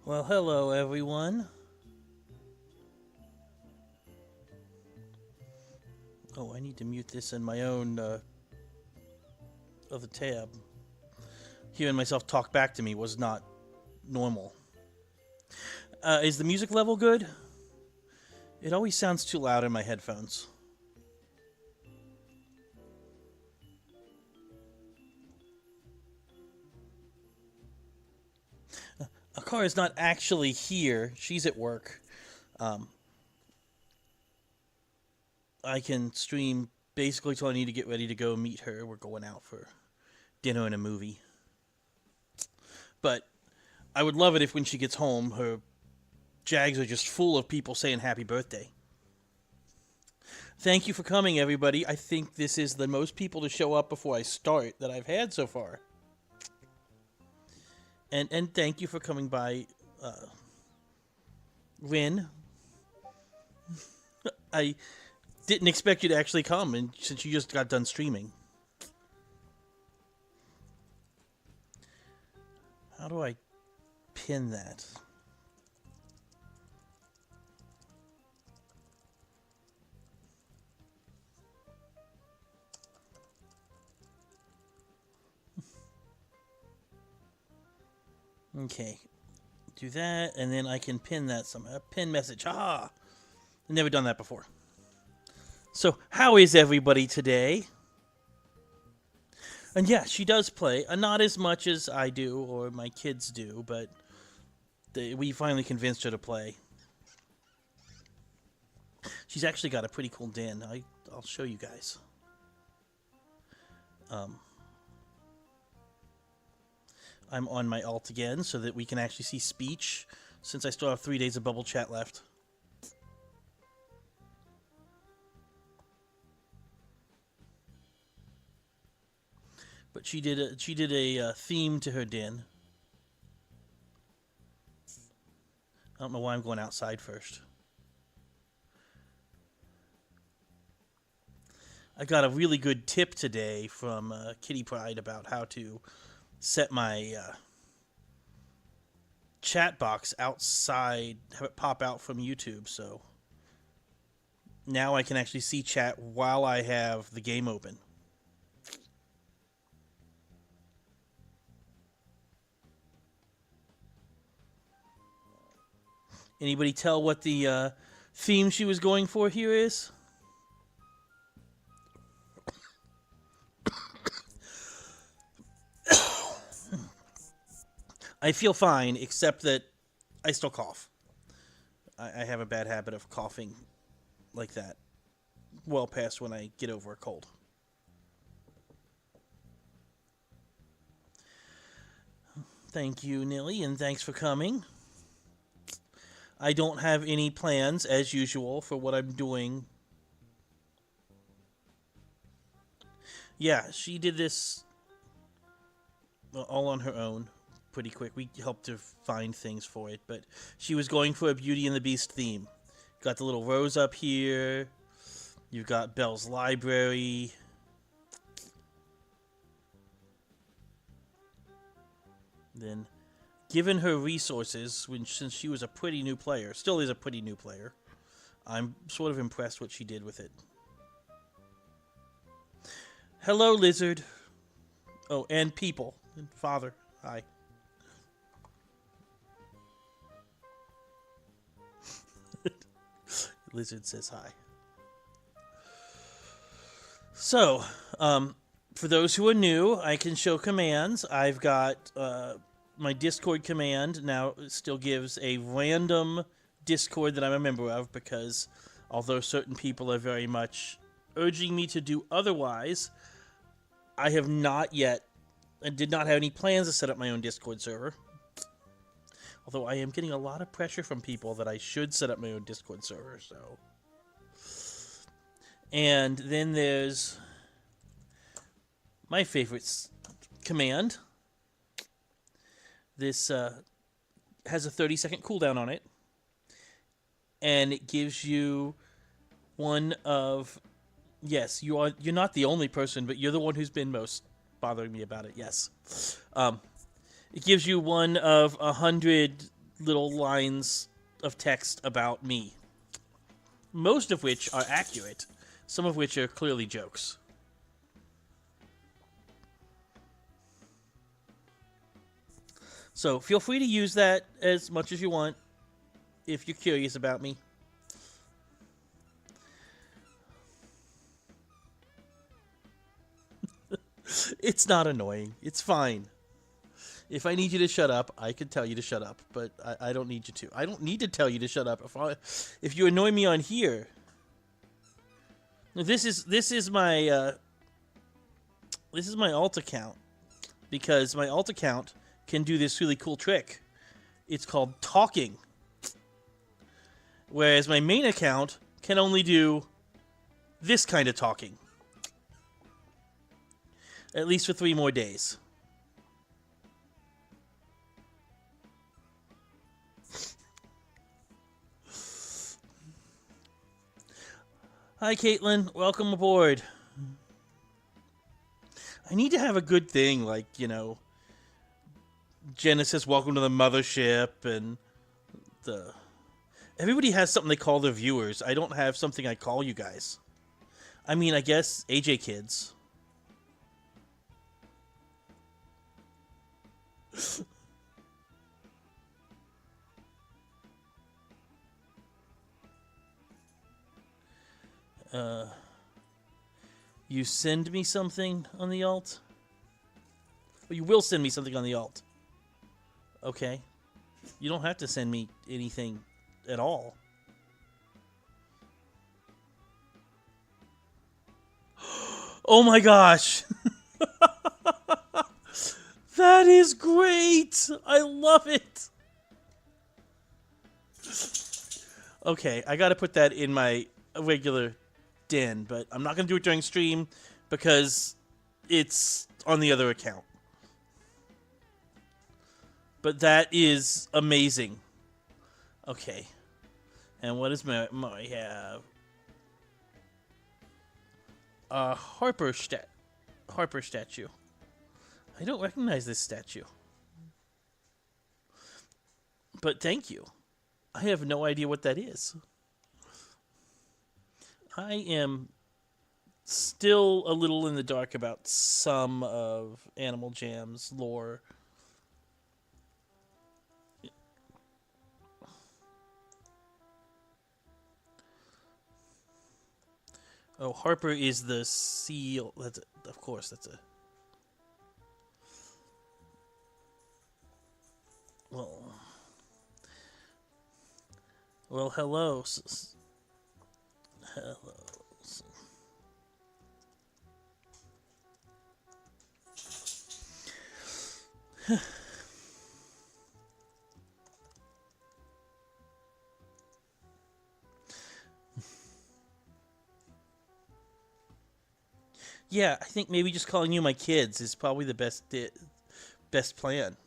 Well, hello everyone. Oh, I need to mute this in my own other tab. Hearing myself talk back to me was not normal. Is the music level good? It always sounds too loud in my headphones. Alkara is not actually here. She's at work. I can stream basically till I need to get ready to go meet her. We're going out for dinner and a movie. But I would love it if when she gets home, her JAGs are just full of people saying happy birthday. Thank you for coming, everybody. I think this is the most people to show up before I start that I've had so far. And thank you for coming by, Rin. I didn't expect you to actually come, and since you just got done streaming. How do I pin that? Okay, do that, and then I can pin that somehow. Pin message. Ah, I've never done that before. So, how is everybody today? And yeah, she does play. Not as much as I do or my kids do, but we finally convinced her to play. She's actually got a pretty cool den. I'll show you guys. I'm on my alt again so that we can actually see speech, since I still have 3 days of bubble chat left. But she did a theme to her den. I don't know why I'm going outside first. I got a really good tip today from Kitty Pride about how to set my chat box outside, have it pop out from YouTube, so now I can actually see chat while I have the game open. Anybody tell what the theme she was going for here is? I feel fine, except that I still cough. I have a bad habit of coughing like that well past when I get over a cold. Thank you, Nilly, and thanks for coming. I don't have any plans, as usual, for what I'm doing. Yeah, she did this all on her own. Pretty quick. We helped her find things for it, but she was going for a Beauty and the Beast theme. Got the little rose up here. You've got Belle's library. Then, given her resources, since she was a pretty new player, still is a pretty new player, I'm sort of impressed what she did with it. Hello, Lizard. Oh, and people. And Father. Hi. Lizard says hi. So, for those who are new, I can show commands. I've got my Discord command now still gives a random Discord that I'm a member of, because although certain people are very much urging me to do otherwise, I have not yet, and did not have any plans to set up my own Discord server. Although I am getting a lot of pressure from people that I should set up my own Discord server, so. And then there's my favorite command. This has a 30-second cooldown on it. And it gives you one of... Yes, you're not the only person, but you're the one who's been most bothering me about it, yes. It gives you one of 100 little lines of text about me. Most of which are accurate. Some of which are clearly jokes. So feel free to use that as much as you want if you're curious about me. It's not annoying. It's fine. If I need you to shut up, I could tell you to shut up, but I don't need you to. I don't need to tell you to shut up. If you annoy me on here, this is my alt account, because my alt account can do this really cool trick. It's called talking, whereas my main account can only do this kind of talking, at least for 3 more days. Hi, Caitlin. Welcome aboard. I need to have a good thing, like, you know, Genesis, welcome to the mothership, and everybody has something they call their viewers. I don't have something I call you guys. I mean, I guess AJ Kids. You send me something on the alt? Or you will send me something on the alt. Okay. You don't have to send me anything at all. Oh my gosh! That is great! I love it! Okay, I gotta put that in my regular den, but I'm not gonna do it during stream because it's on the other account. But that is amazing. Okay. And what does my have? A Harper statue. I don't recognize this statue. But thank you. I have no idea what that is. I am still a little in the dark about some of Animal Jam's lore. Oh, Harper is the seal. That's of course, that's a... Well, hello. Hello. Yeah, I think maybe just calling you my kids is probably the best plan.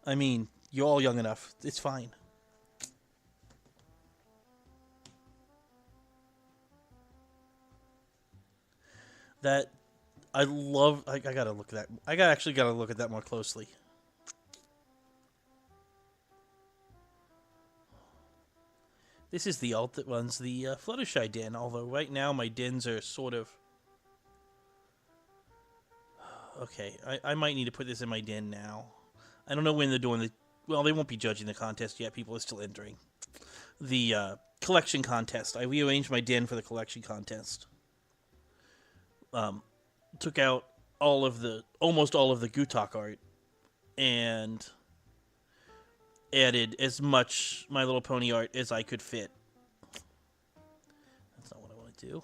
I mean, you're all young enough. It's fine. That I love. I gotta look at that. Actually gotta look at that more closely. This is the alt that runs the Fluttershy den. Although right now my dens are sort of... Okay, I might need to put this in my den now. I don't know when they're doing the... Well, they won't be judging the contest yet. People are still entering. The collection contest. I rearranged my den for the collection contest. Took out almost all of the Gutak art, and added as much My Little Pony art as I could fit. That's not what I want to do.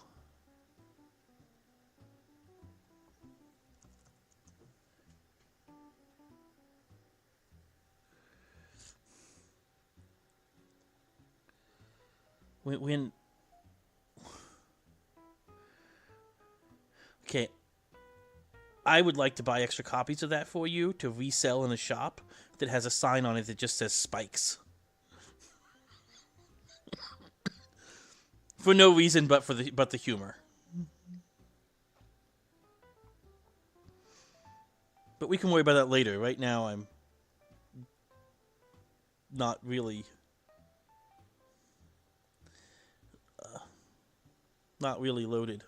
When okay, I would like to buy extra copies of that for you to resell in a shop that has a sign on it that just says Spikes. For no reason but the humor. But we can worry about that later. Right now not really loaded.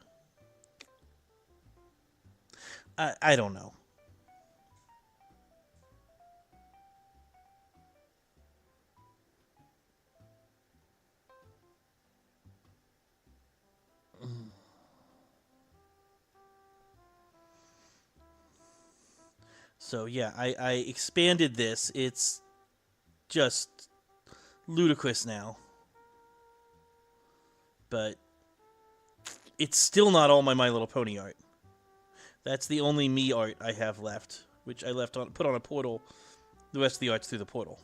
I don't know. So yeah, I expanded this. It's just ludicrous now. But it's still not all My Little Pony art. That's the only me art I have left, which I put on a portal. The rest of the art's through the portal.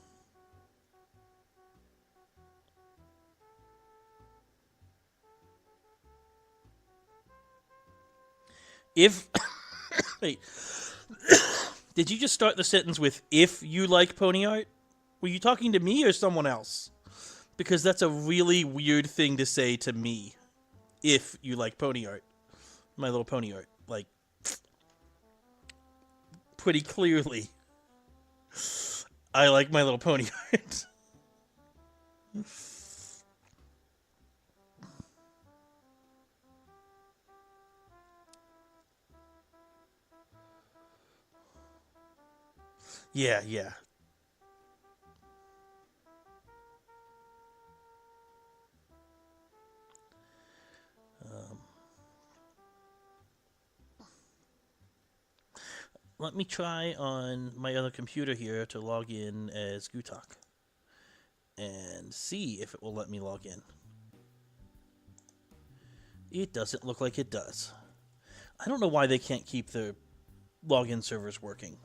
If wait, did you just start the sentence with "if you like pony art"? Were you talking to me or someone else? Because that's a really weird thing to say to me. If you like pony art, My Little Pony art, like pretty clearly, I like My Little Pony art. Yeah, yeah. Let me try on my other computer here to log in as Gutak and see if it will let me log in. It doesn't look like it does. I don't know why they can't keep the login servers working.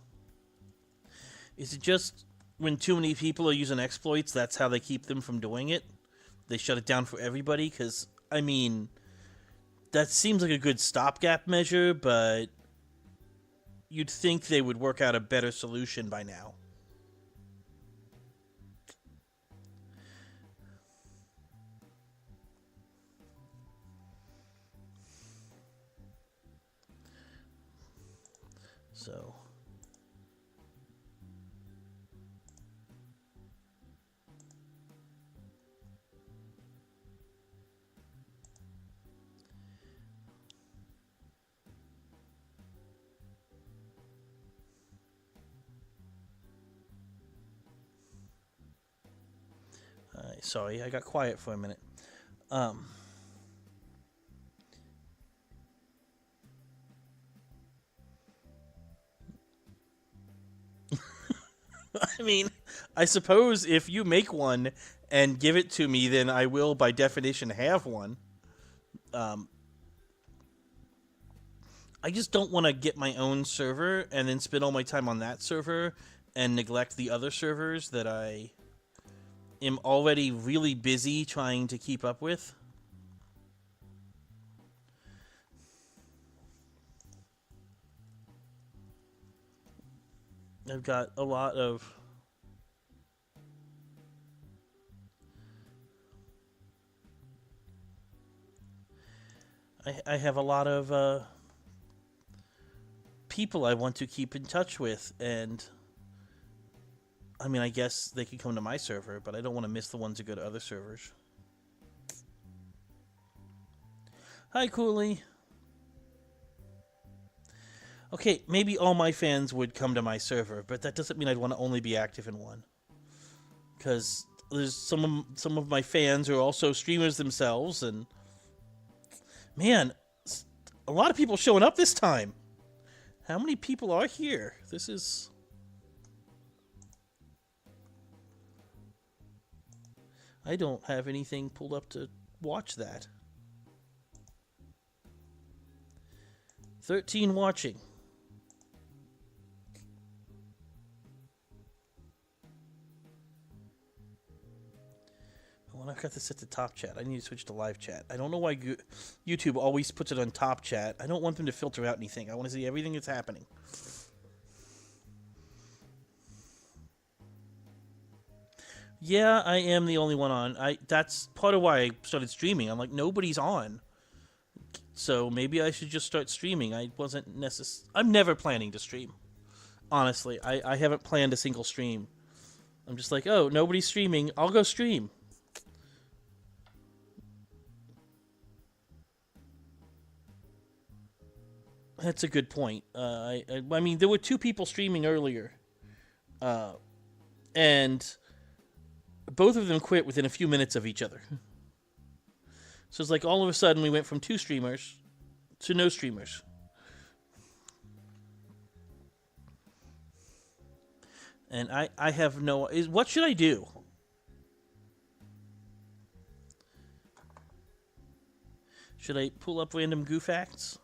Is it just when too many people are using exploits, that's how they keep them from doing it? They shut it down for everybody? Because, I mean, that seems like a good stopgap measure, but you'd think they would work out a better solution by now. So sorry, I got quiet for a minute. I mean, I suppose if you make one and give it to me, then I will, by definition, have one. I just don't want to get my own server and then spend all my time on that server and neglect the other servers that I am already really busy trying to keep up with. I've got a lot of I have a lot of people I want to keep in touch with, and I mean, I guess they could come to my server, but I don't want to miss the ones who go to other servers. Hi, Cooley. Okay, maybe all my fans would come to my server, but that doesn't mean I'd want to only be active in one. Because there's some of my fans who are also streamers themselves, and man, a lot of people showing up this time. How many people are here? This is... I don't have anything pulled up to watch that. 13 watching. Well, I've got this at the top chat. I need to switch to live chat. I don't know why YouTube always puts it on top chat. I don't want them to filter out anything. I want to see everything that's happening. Yeah, I am the only one on. That's part of why I started streaming. I'm like, nobody's on. So maybe I should just start streaming. I'm never planning to stream. Honestly, I haven't planned a single stream. I'm just like, oh, nobody's streaming. I'll go stream. That's a good point. I mean, there were 2 people streaming earlier, and both of them quit within a few minutes of each other. So it's like all of a sudden we went from 2 streamers to no streamers. And I have no... What should I do? Should I pull up random GuFacts?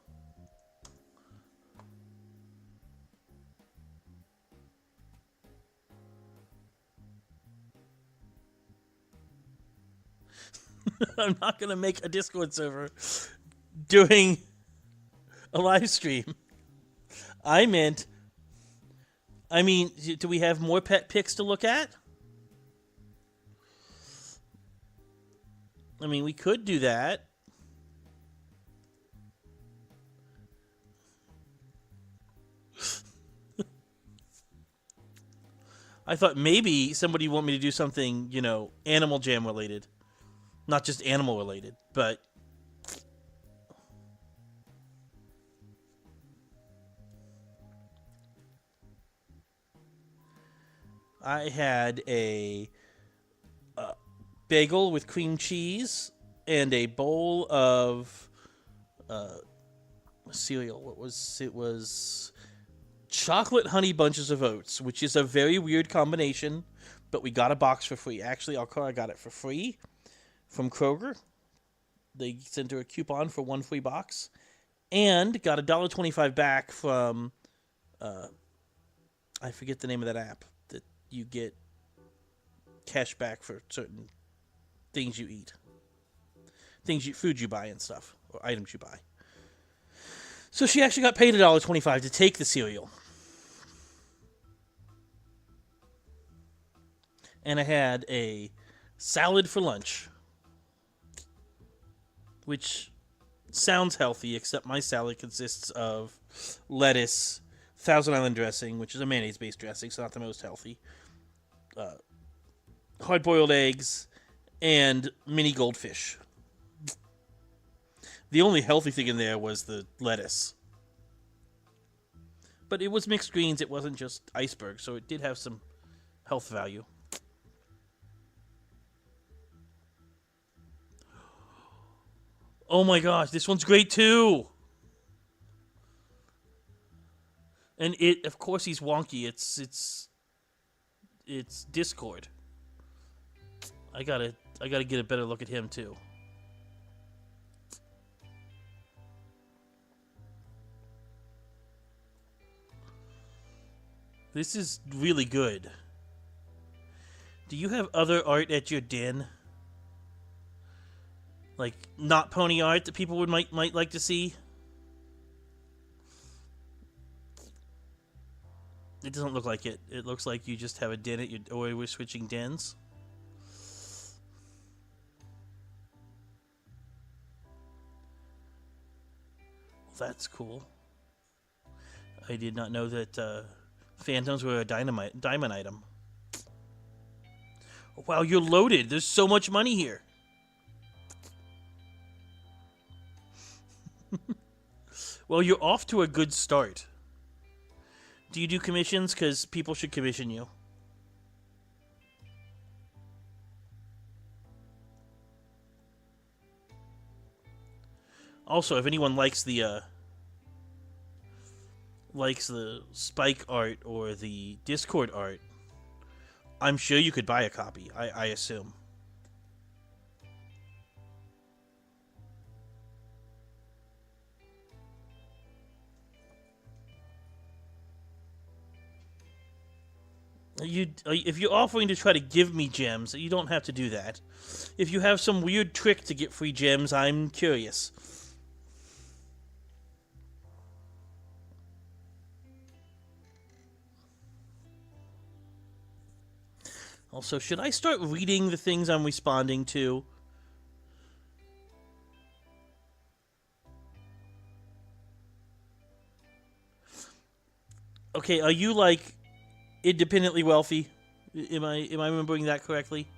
I'm not going to make a Discord server doing a live stream. I mean, do we have more pet pics to look at? I mean, we could do that. I thought maybe somebody want me to do something, Animal Jam related. Not just animal related, but... I had a bagel with cream cheese and a bowl of cereal. It was chocolate honey bunches of oats, which is a very weird combination, but we got a box for free. Actually, Alkara got it for free from Kroger. They sent her a coupon for 1 free box, and got $1.25 back from I forget the name of that app that you get cash back for certain things you eat, food you buy and stuff, or items you buy. So she actually got paid $1.25 to take the cereal. And I had a salad for lunch, which sounds healthy, except my salad consists of lettuce, Thousand Island dressing, which is a mayonnaise-based dressing, so not the most healthy, hard-boiled eggs, and mini goldfish. The only healthy thing in there was the lettuce. But it was mixed greens, it wasn't just iceberg, so it did have some health value. Oh my gosh, this one's great too! And of course he's wonky, it's Discord. I gotta get a better look at him too. This is really good. Do you have other art at your den? Like, not pony art that people might like to see? It doesn't look like it. It looks like you just have a den at your... Or we're switching dens. Well, that's cool. I did not know that phantoms were a diamond item. Wow, you're loaded. There's so much money here. Well, you're off to a good start. Do you do commissions? Because people should commission you. Also, if anyone likes the Spike art or the Discord art, I'm sure you could buy a copy, I assume. If you're offering to try to give me gems, you don't have to do that. If you have some weird trick to get free gems, I'm curious. Also, should I start reading the things I'm responding to? Okay, are you, like, independently wealthy? Am I remembering that correctly?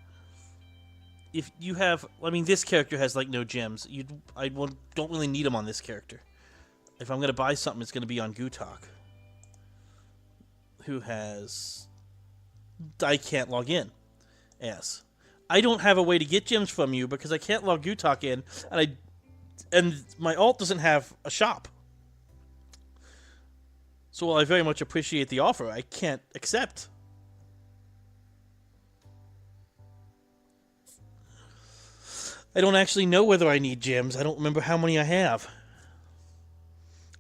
If you have, I mean, this character has like no gems. Don't really need them on this character. If I'm gonna buy something, it's gonna be on Gutak, who has. I can't log in. Yes, I don't have a way to get gems from you because I can't log Gutak in, and my alt doesn't have a shop. So while I very much appreciate the offer, I can't accept. I don't actually know whether I need gems. I don't remember how many I have.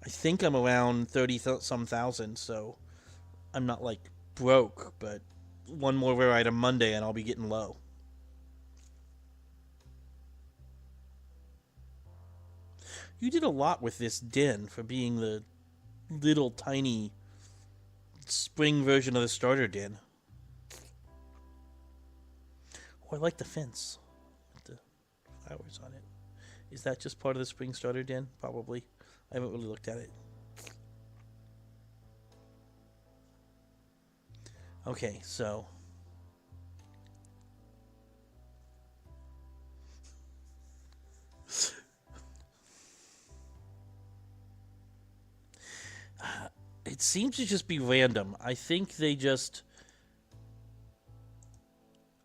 I think I'm around 30-some thousand, so I'm not like broke, but one more rare item Monday and I'll be getting low. You did a lot with this den for being the little tiny spring version of the starter den. Oh, I like the fence with the flowers on it. Is that just part of the spring starter den? Probably. I haven't really looked at it. Okay, so it seems to just be random. I think they just...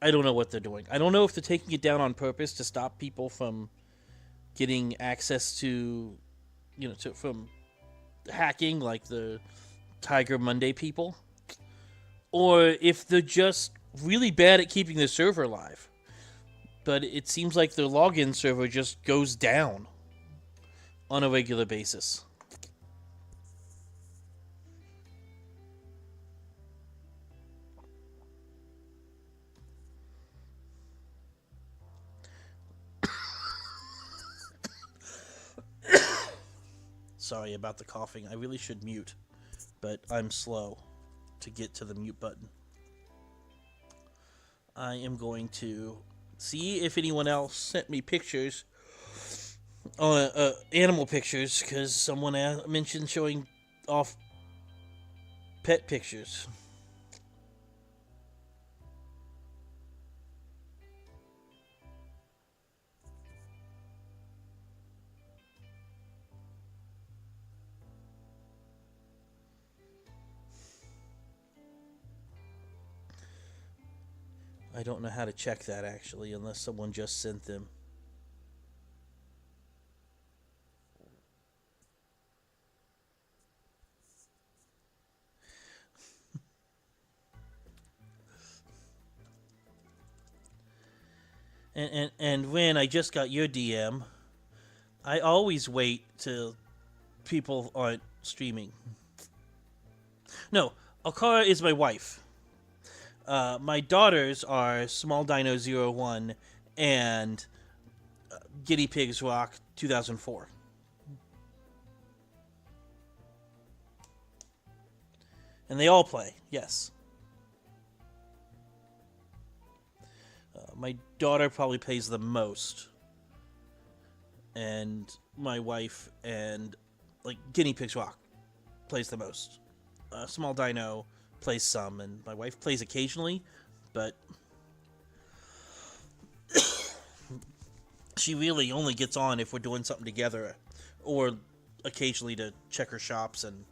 I don't know what they're doing. I don't know if they're taking it down on purpose to stop people from getting access to, from hacking, like the Tiger Monday people. Or if they're just really bad at keeping the server alive. But it seems like their login server just goes down on a regular basis. Sorry about the coughing. I really should mute, but I'm slow to get to the mute button. I am going to see if anyone else sent me pictures, animal pictures, because someone mentioned showing off pet pictures. I don't know how to check that, actually, unless someone just sent them. And when I just got your DM, I always wait till people aren't streaming. No, Alkara is my wife. My daughters are Small Dino 01 and Guinea Pigs Rock 2004. And they all play, yes. My daughter probably plays the most. And my wife and, Guinea Pigs Rock plays the most. Small Dino plays some, and my wife plays occasionally, but she really only gets on if we're doing something together, or occasionally to check her shops and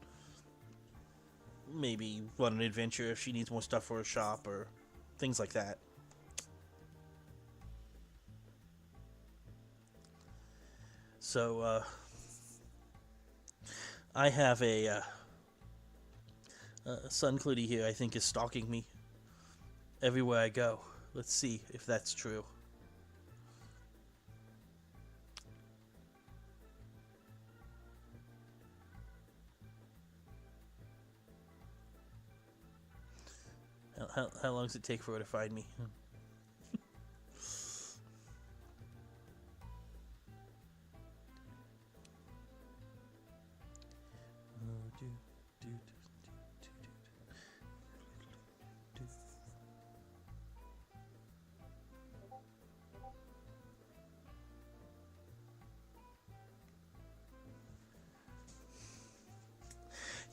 maybe run an adventure if she needs more stuff for her shop or things like that. So, I have a Sun Clutie here, I think, is stalking me everywhere I go. Let's see if that's true. How long does it take for her to find me?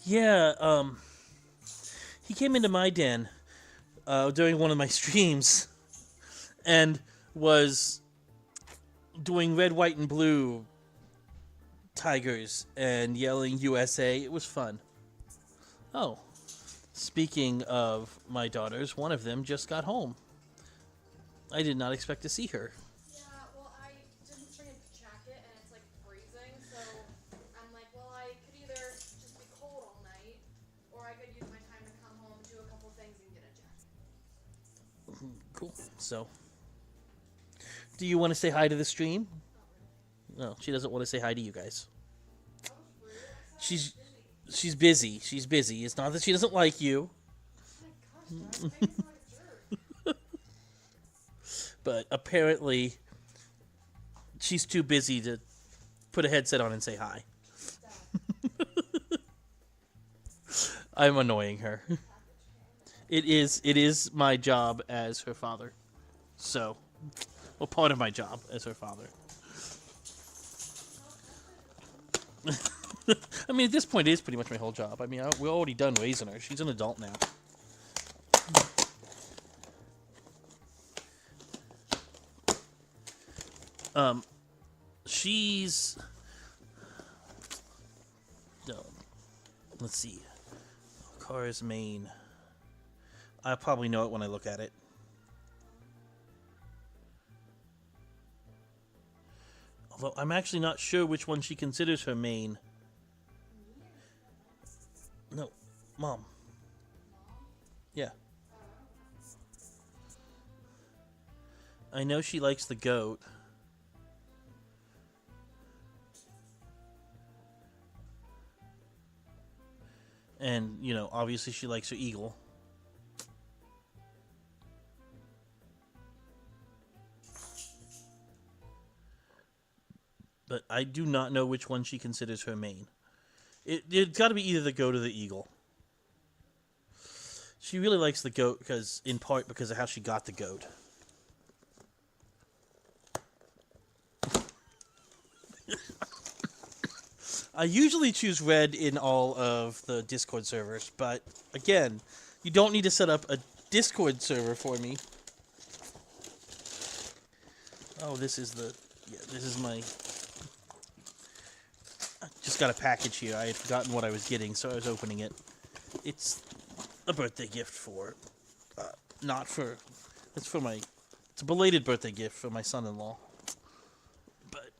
Yeah, he came into my den. during one of my streams and was doing red, white, and blue tigers and yelling USA. It was fun. Oh, speaking of my daughters, one of them just got home. I did not expect to see her. Yeah, well, I didn't bring a jacket and it's like freezing, so I'm like, well, I could either just be cold all night, or I could use my time to come home, do a couple things, and get a jacket. Cool. So, do you want to say hi to the stream? No, she doesn't want to say hi to you guys. That was rude. I said She's busy. She's busy. It's not that she doesn't like you, oh my gosh, Dad, make me sound like a jerk. but apparently she's too busy to put a headset on and say hi. Dad, I'm annoying her. It is my job as her father. So, well, part of my job as her father. I mean, at this point, it is pretty much my whole job. I mean, we're already done raising her. She's an adult now. She's... let's see. Alkara's main. I probably know it when I look at it. Although I'm actually not sure which one she considers her main. No, Mom. Yeah. I know she likes the goat. And, you know, obviously she likes her eagle. But I do not know which one she considers her main. It's got to be either the goat or the eagle. She really likes the goat in part because of how she got the goat. I usually choose red in all of the Discord servers, but again, you don't need to set up a Discord server for me. Oh, this is my... I just got a package here. I had forgotten what I was getting, so I was opening it. It's a birthday gift for... it's a belated birthday gift for my son-in-law. But...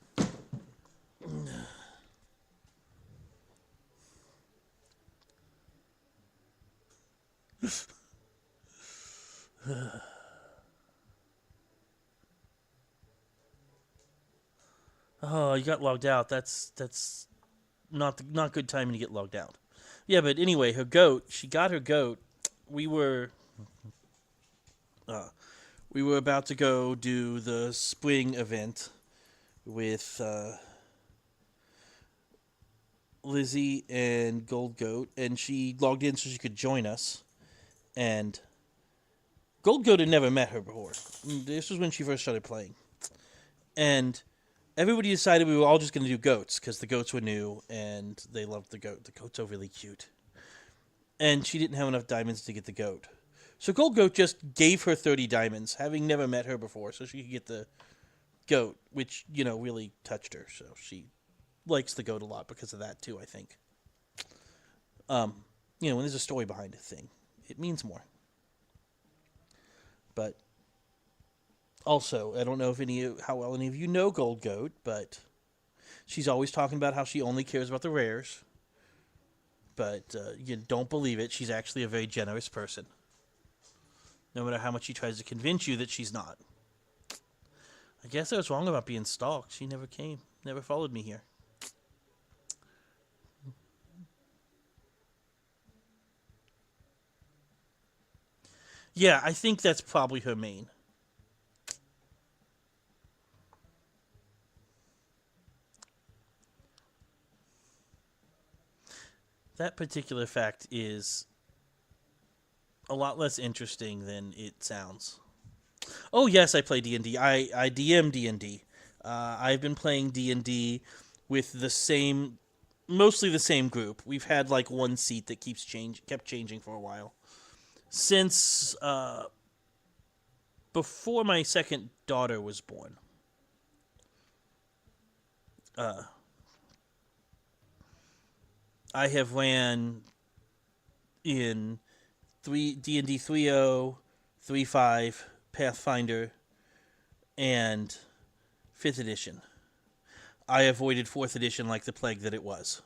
Oh, you got logged out. That's not good timing to get logged out. Yeah, but anyway, her goat. She got her goat. We were about to go do the spring event with Lizzie and Gold Goat, and she logged in so she could join us. And Gold Goat had never met her before. This was when she first started playing, and everybody decided we were all just going to do goats because the goats were new and they loved the goat. The goat's so really cute. And she didn't have enough diamonds to get the goat. So Gold Goat just gave her 30 diamonds, having never met her before, so she could get the goat, which, you know, really touched her. So she likes the goat a lot because of that, too, I think. You know, when there's a story behind a thing, it means more. But... also, I don't know how well any of you know Gold Goat, but she's always talking about how she only cares about the rares. But you don't believe it. She's actually a very generous person. No matter how much she tries to convince you that she's not. I guess I was wrong about being stalked. She never came. Never followed me here. Yeah, I think that's probably her main. That particular fact is a lot less interesting than it sounds. Oh, yes, I play D&D. I DM D&D. I've been playing D&D with mostly the same group. We've had like one seat that kept changing for a while. since before my second daughter was born. I have ran in D&D 3.0, 3.5, Pathfinder, and 5th edition. I avoided 4th edition like the plague that it was.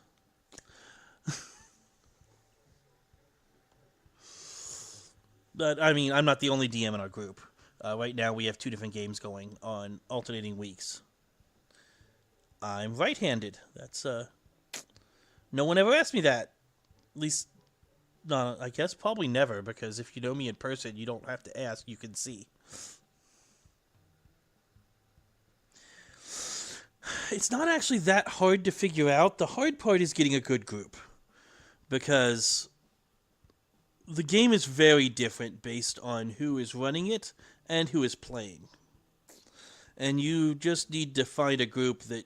But, I mean, I'm not the only DM in our group. Right now we have 2 different games going on alternating weeks. I'm right-handed. That's, no one ever asked me that. At least, no, I guess probably never, because if you know me in person, you don't have to ask, you can see. It's not actually that hard to figure out. The hard part is getting a good group. Because the game is very different based on who is running it and who is playing. And you just need to find a group that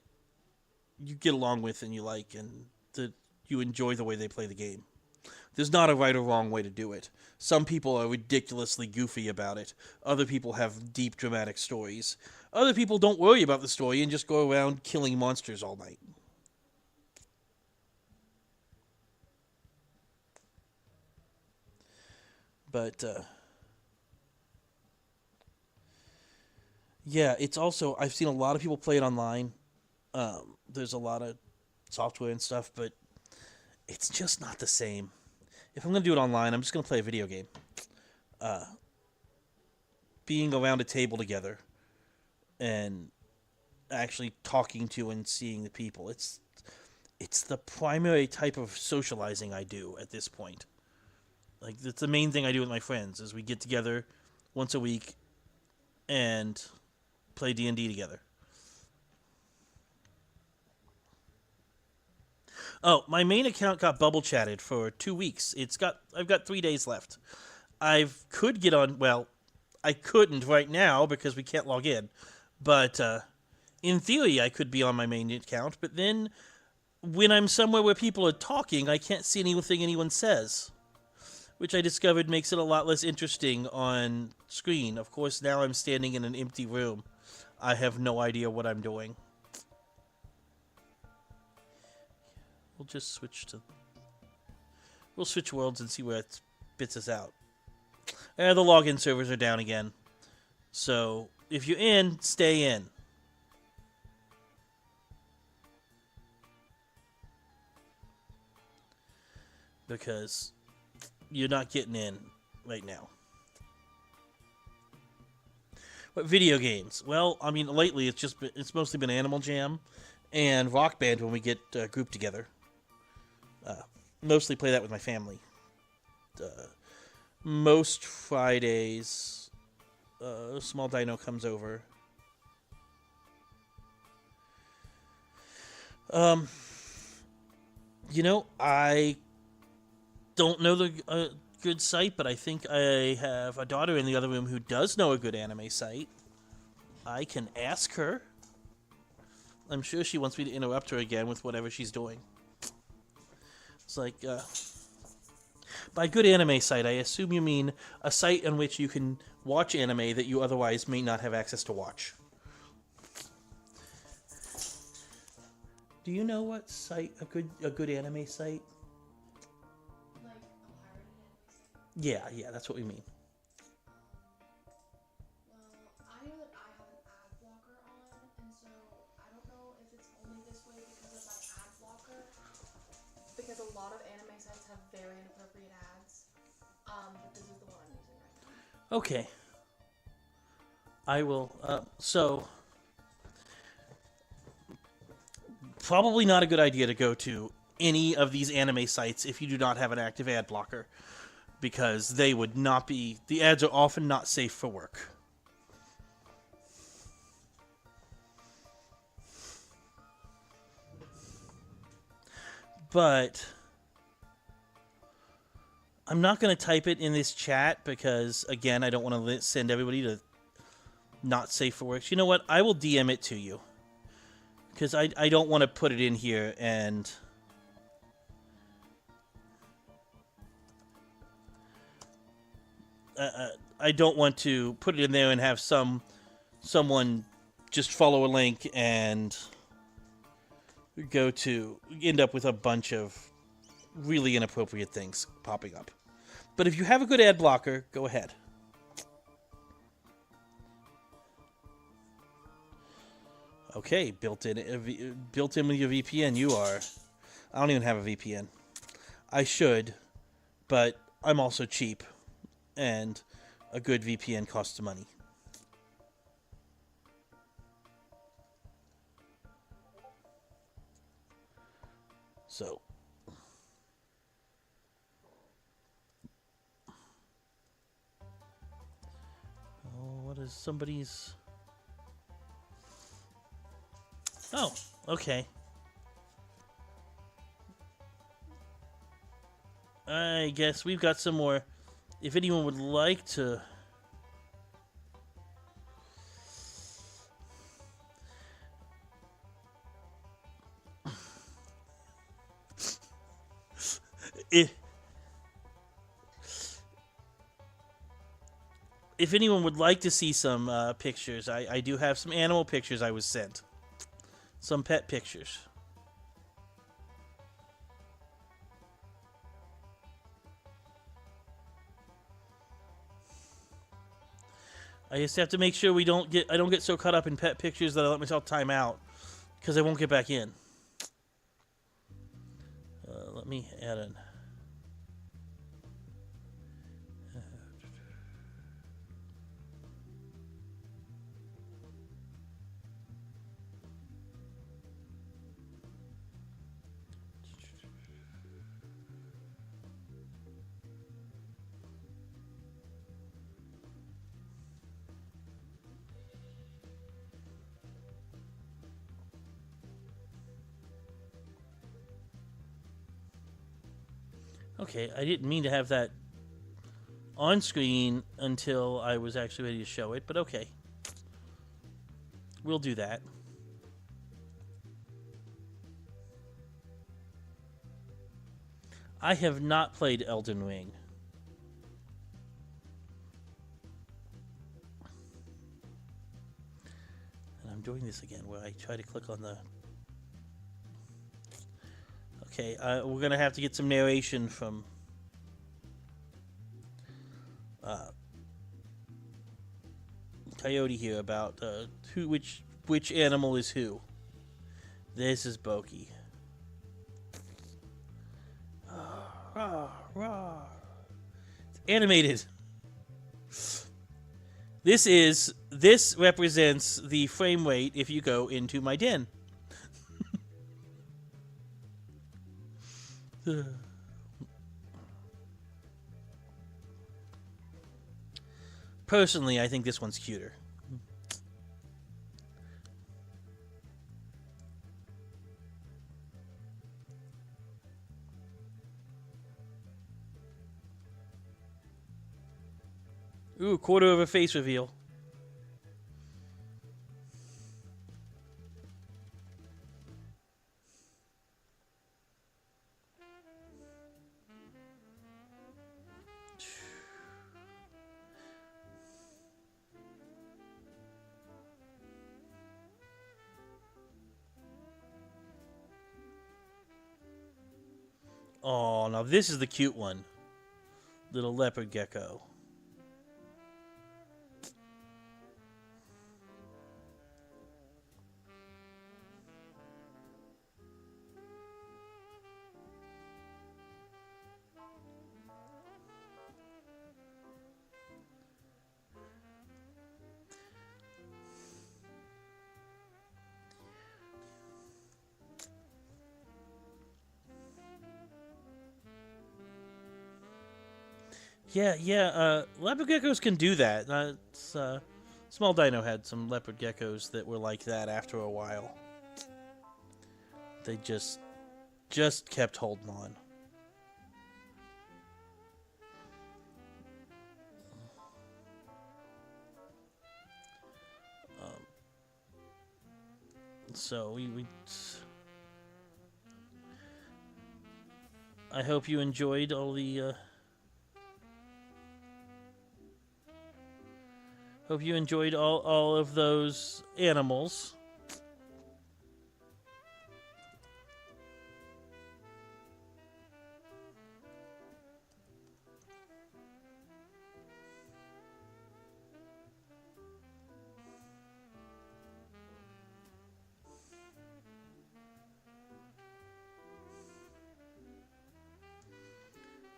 you get along with and you like and that you enjoy the way they play the game. There's not a right or wrong way to do it. Some people are ridiculously goofy about it. Other people have deep, dramatic stories. Other people don't worry about the story and just go around killing monsters all night. But, yeah, it's also, I've seen a lot of people play it online. There's a lot of software and stuff, but it's just not the same. If I'm going to do it online, I'm just going to play a video game. Being around a table together and actually talking to and seeing the people, it's the primary type of socializing I do at this point. Like, that's the main thing I do with my friends, is we get together once a week and play D&D together. Oh, my main account got bubble chatted for 2 weeks. I've got 3 days left. I could get on, well, I couldn't right now because we can't log in. But in theory, I could be on my main account. But then when I'm somewhere where people are talking, I can't see anything anyone says, which I discovered makes it a lot less interesting on screen. Of course, now I'm standing in an empty room. I have no idea what I'm doing. We'll just switch worlds and see where it spits us out. The login servers are down again. So, if you're in, stay in. Because you're not getting in right now. But video games. Well, I mean, lately it's mostly been Animal Jam and Rock Band when we get grouped together. Mostly play that with my family. Most Fridays, Small Dino comes over. I don't know the good site, but I think I have a daughter in the other room who does know a good anime site. I can ask her. I'm sure she wants me to interrupt her again with whatever she's doing. It's like, by good anime site, I assume you mean a site on which you can watch anime that you otherwise may not have access to watch. Do you know what site, a good anime site? Like a pirated anime site? Yeah, that's what we mean. Well, I know that I have an ad blocker on, and so I don't know if it's only this way because of my ad blocker. Because a lot of anime sites have very inappropriate ads. But this is the one I'm using right now. Okay. I will, so... Probably not a good idea to go to any of these anime sites if you do not have an active ad blocker. Because they would not be... The ads are often not safe for work. But I'm not going to type it in this chat because, again, I don't want to send everybody to not safe for work. You know what? I will DM it to you. Because I don't want to put it in here and... I don't want to put it in there and have someone just follow a link and end up with a bunch of really inappropriate things popping up. But if you have a good ad blocker, go ahead. Okay, built in with your VPN, you are. I don't even have a VPN. I should, but I'm also cheap, and a good VPN costs money. So, what is somebody's? Oh, okay. I guess we've got some more. If anyone would like to... If anyone would like to see some pictures, I do have some animal pictures I was sent. Some pet pictures. I just have to make sure I don't get so caught up in pet pictures that I let myself time out, because I won't get back in. Let me add in. Okay, I didn't mean to have that on screen until I was actually ready to show it, but okay. We'll do that. I have not played Elden Ring. And I'm doing this again where I try to click on the... Okay, we're going to have to get some narration from... Coyote here about which animal is who. This is Boki. It's animated. This represents the frame rate if you go into my den. Personally, I think this one's cuter. Ooh, quarter of a face reveal. Oh, now this is the cute one. Little leopard gecko. Yeah, leopard geckos can do that. Small Dino had some leopard geckos that were like that after a while. They just kept holding on. So we I hope you enjoyed all the Hope you enjoyed all of those animals.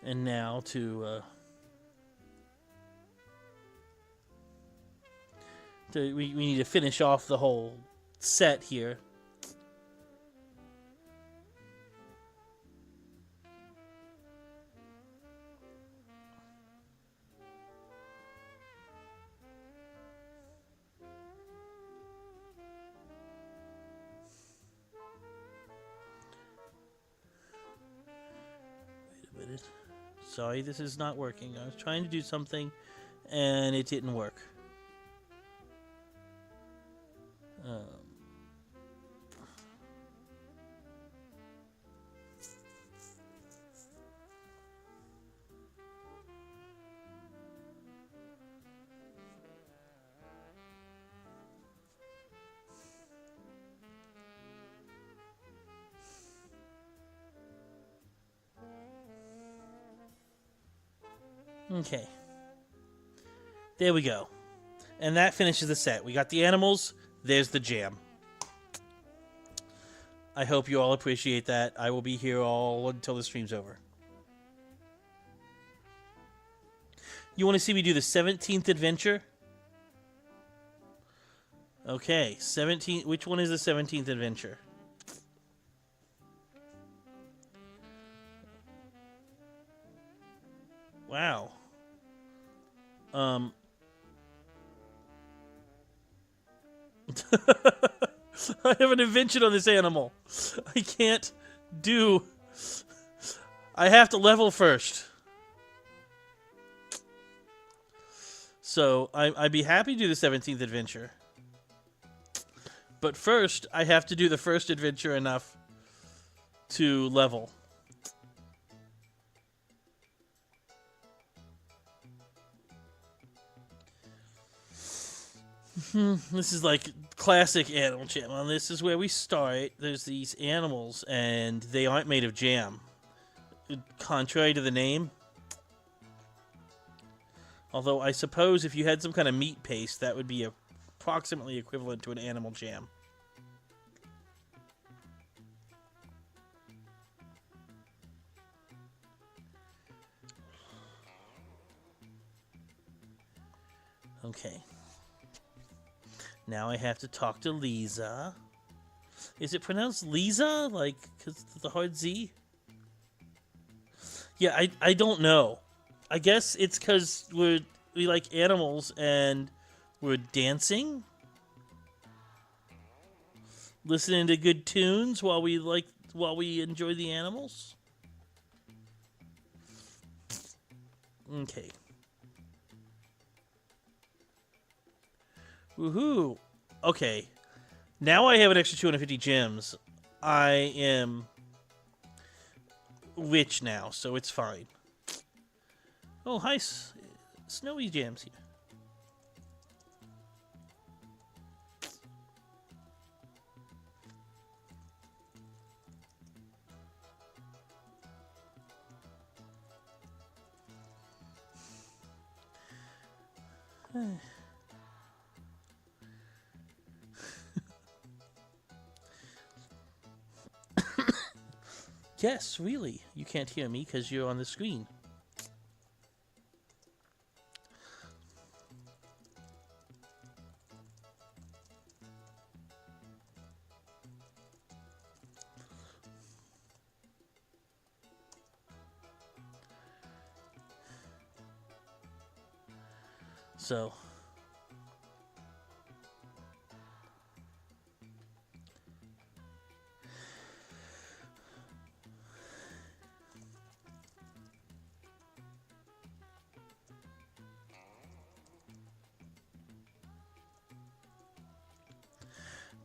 And now we need to finish off the whole set here. Wait a minute. Sorry, this is not working. I was trying to do something, and it didn't work. Okay. There we go. And that finishes the set. We got the animals. There's the jam. I hope you all appreciate that. I will be here all until the stream's over. You want to see me do the 17th adventure? Okay, 17. Which one is the 17th adventure? Wow. I have an invention on this animal. I can't do... I have to level first. So, I'd be happy to do the 17th adventure. But first, I have to do the first adventure enough to level. This is like classic Animal Jam. Well, this is where we start. There's these animals, and they aren't made of jam. Contrary to the name. Although I suppose if you had some kind of meat paste, that would be approximately equivalent to an animal jam. Okay. Now I have to talk to Lisa. Is it pronounced Lisa? Like, because the hard Z? Yeah, I don't know. I guess it's because we like animals and we're dancing, listening to good tunes while we enjoy the animals. Okay. Woohoo! Okay. Now I have an extra 250 gems. I am rich now, so it's fine. Oh, hi, Snowy Jam's here. Yes, really. You can't hear me because you're on the screen. So...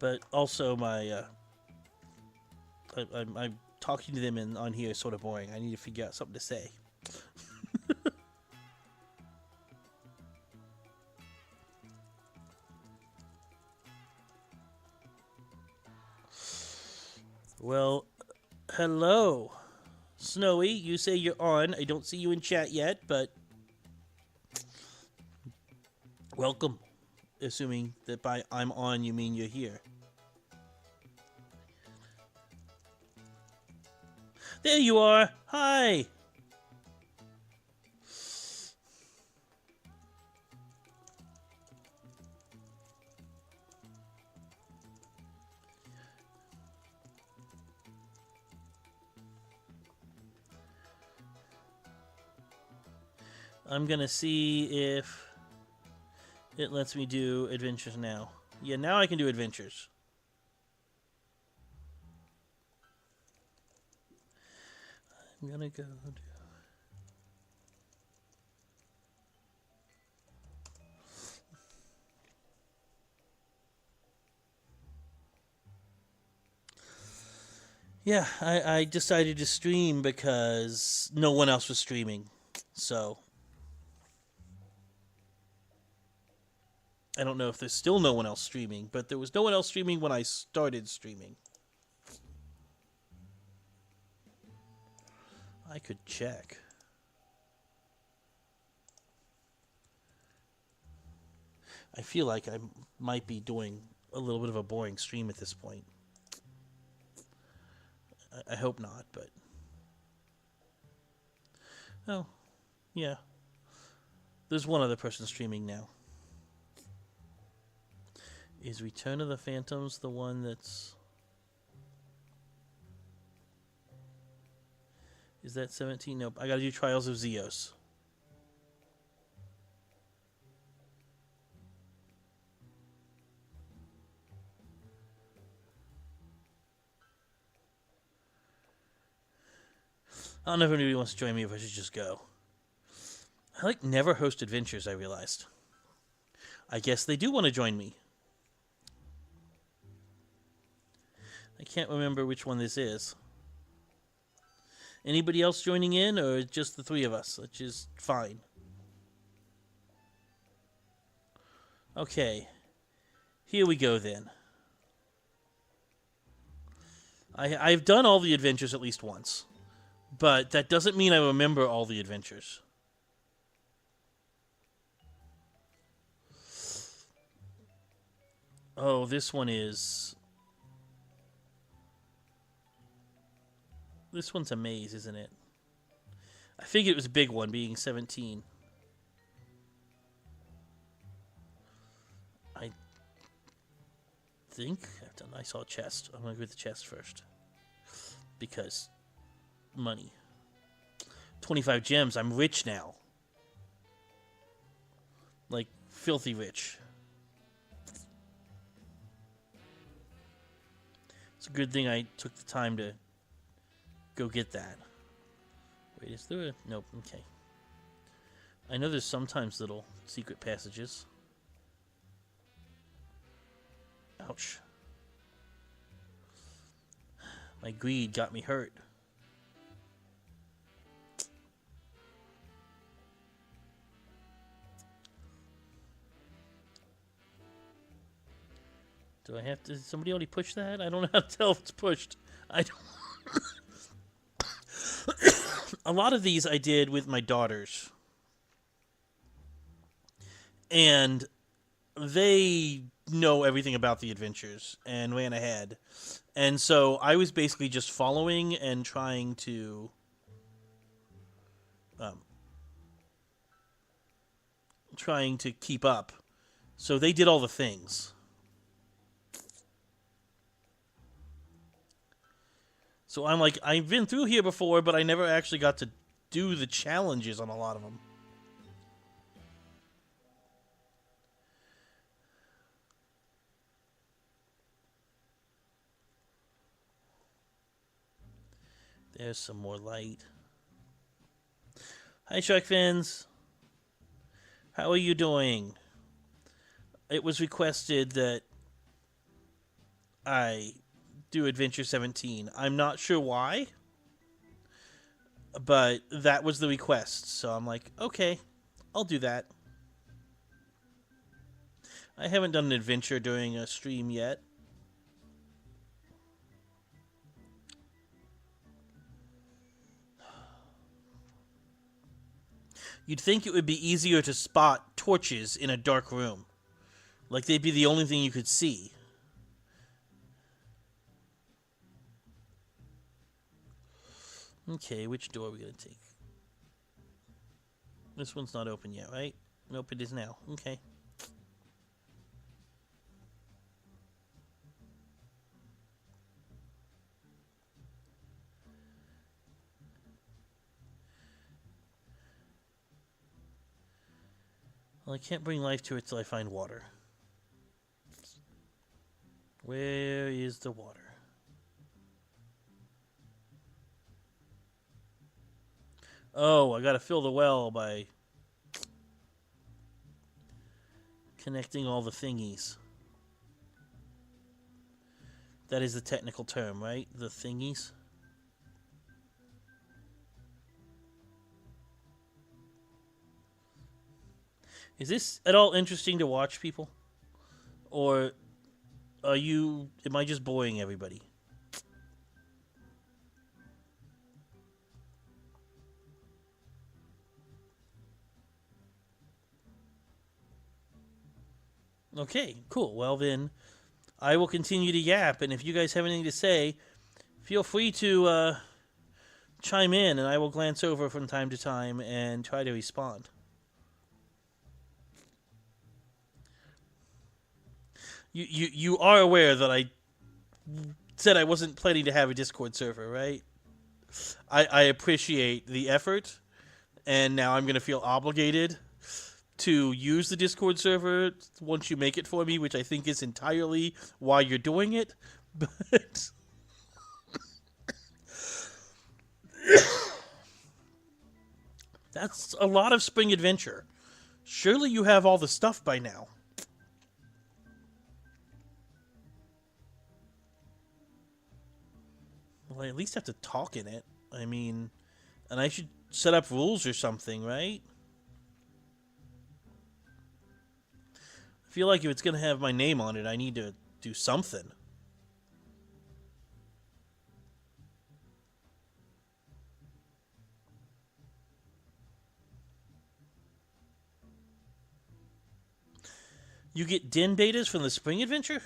But also my, I'm talking to them on here is sort of boring. I need to figure out something to say. Well, hello. Snowy, you say you're on. I don't see you in chat yet, but welcome. Assuming that by I'm on, you mean you're here. There you are. Hi. I'm gonna see if it lets me do adventures now. Yeah, now I can do adventures. I'm gonna go do... Yeah, I decided to stream because no one else was streaming. So I don't know if there's still no one else streaming, but there was no one else streaming when I started streaming. I could check. I feel like I might be doing a little bit of a boring stream at this point. I hope not, but... Oh, yeah. There's one other person streaming now. Is Return of the Phantoms the one that's... Is that 17? Nope. I gotta do Trials of Zeos. I don't know if anybody wants to join me, if I should just go. I never host adventures, I realized. I guess they do want to join me. I can't remember which one this is. Anybody else joining in, or just the three of us, which is fine. Okay. Here we go, then. I've done all the adventures at least once. But that doesn't mean I remember all the adventures. Oh, this one is... This one's a maze, isn't it? I figured it was a big one, being 17. I think I've done... I saw a chest. I'm going to go with the chest first. Because... money. 25 gems. I'm rich now. Like, filthy rich. It's a good thing I took the time to go get that. Wait, is there a... Nope, okay. I know there's sometimes little secret passages. Ouch. My greed got me hurt. Do I have to... Somebody already push that? I don't know how to tell if it's pushed. I don't... A lot of these I did with my daughters. And they know everything about the adventures and ran ahead. And so I was basically just following and trying to... trying to keep up. So they did all the things. So I'm like, I've been through here before, but I never actually got to do the challenges on a lot of them. There's some more light. Hi, Shark Fins. How are you doing? It was requested that I do Adventure 17. I'm not sure why, but that was the request. So I'm like, okay, I'll do that. I haven't done an adventure during a stream yet. You'd think it would be easier to spot torches in a dark room. Like they'd be the only thing you could see. Okay, which door are we going to take? This one's not open yet, right? Nope, it is now. Okay. Well, I can't bring life to it till I find water. Where is the water? Oh, I gotta fill the well by connecting all the thingies. That is the technical term, right? The thingies. Is this at all interesting to watch, people? Or am I just boring everybody? Okay, cool. Well then, I will continue to yap, and if you guys have anything to say, feel free to chime in, and I will glance over from time to time and try to respond. You are aware that I said I wasn't planning to have a Discord server, right? I appreciate the effort, and now I'm going to feel obligated to use the Discord server once you make it for me, which I think is entirely why you're doing it. But that's a lot of spring adventure. Surely you have all the stuff by now. Well, I at least have to talk in it. I mean, and I should set up rules or something, right? I feel like if it's going to have my name on it, I need to do something. You get den betas from the spring adventure?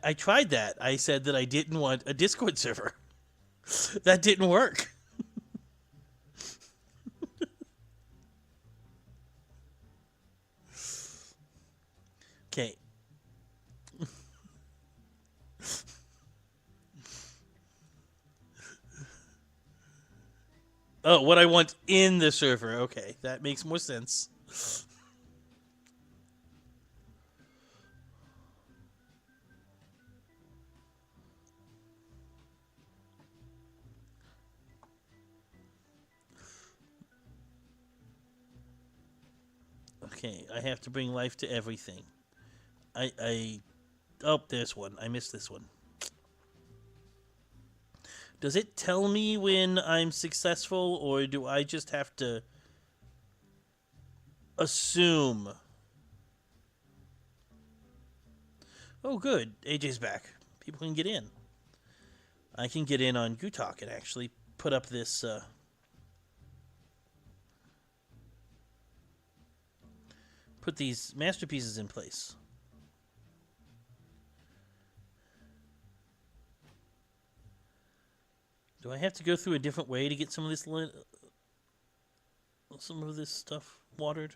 I tried that. I said that I didn't want a Discord server. That didn't work. Okay. Oh, what I want in the server. Okay, that makes more sense. Okay, I have to bring life to everything. Oh, there's one. I missed this one. Does it tell me when I'm successful, or do I just have to assume? Oh, good. AJ's back. People can get in. I can get in on Gutak and actually put up this... put these masterpieces in place. Do I have to go through a different way to get some of this stuff watered?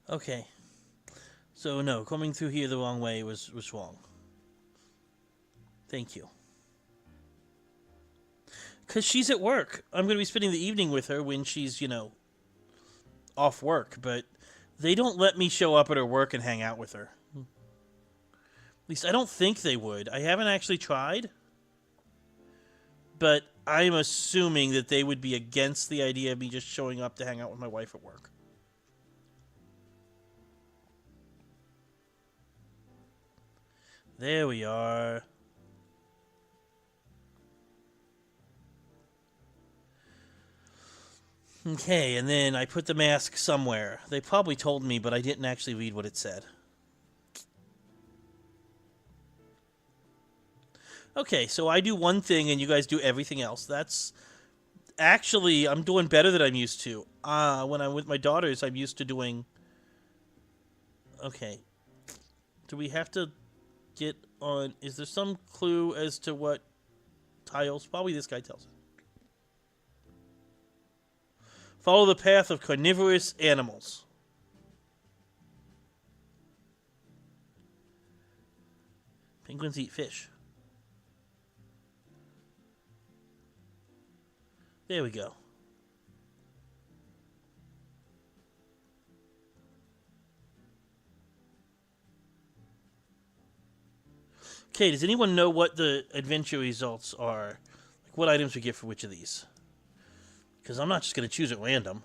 Okay. So no, coming through here the wrong way was wrong. Thank you. Because she's at work. I'm going to be spending the evening with her when she's, off work. But they don't let me show up at her work and hang out with her. At least I don't think they would. I haven't actually tried. But I'm assuming that they would be against the idea of me just showing up to hang out with my wife at work. There we are. Okay, and then I put the mask somewhere. They probably told me, but I didn't actually read what it said. Okay, so I do one thing and you guys do everything else. That's actually, I'm doing better than I'm used to. When I'm with my daughters, I'm used to doing... Okay. Do we have to get on... Is there some clue as to what tiles? Probably this guy tells us. Follow the path of carnivorous animals. Penguins eat fish. There we go. Okay, does anyone know what the adventure results are? Like what items we get for which of these? Because I'm not just going to choose at random.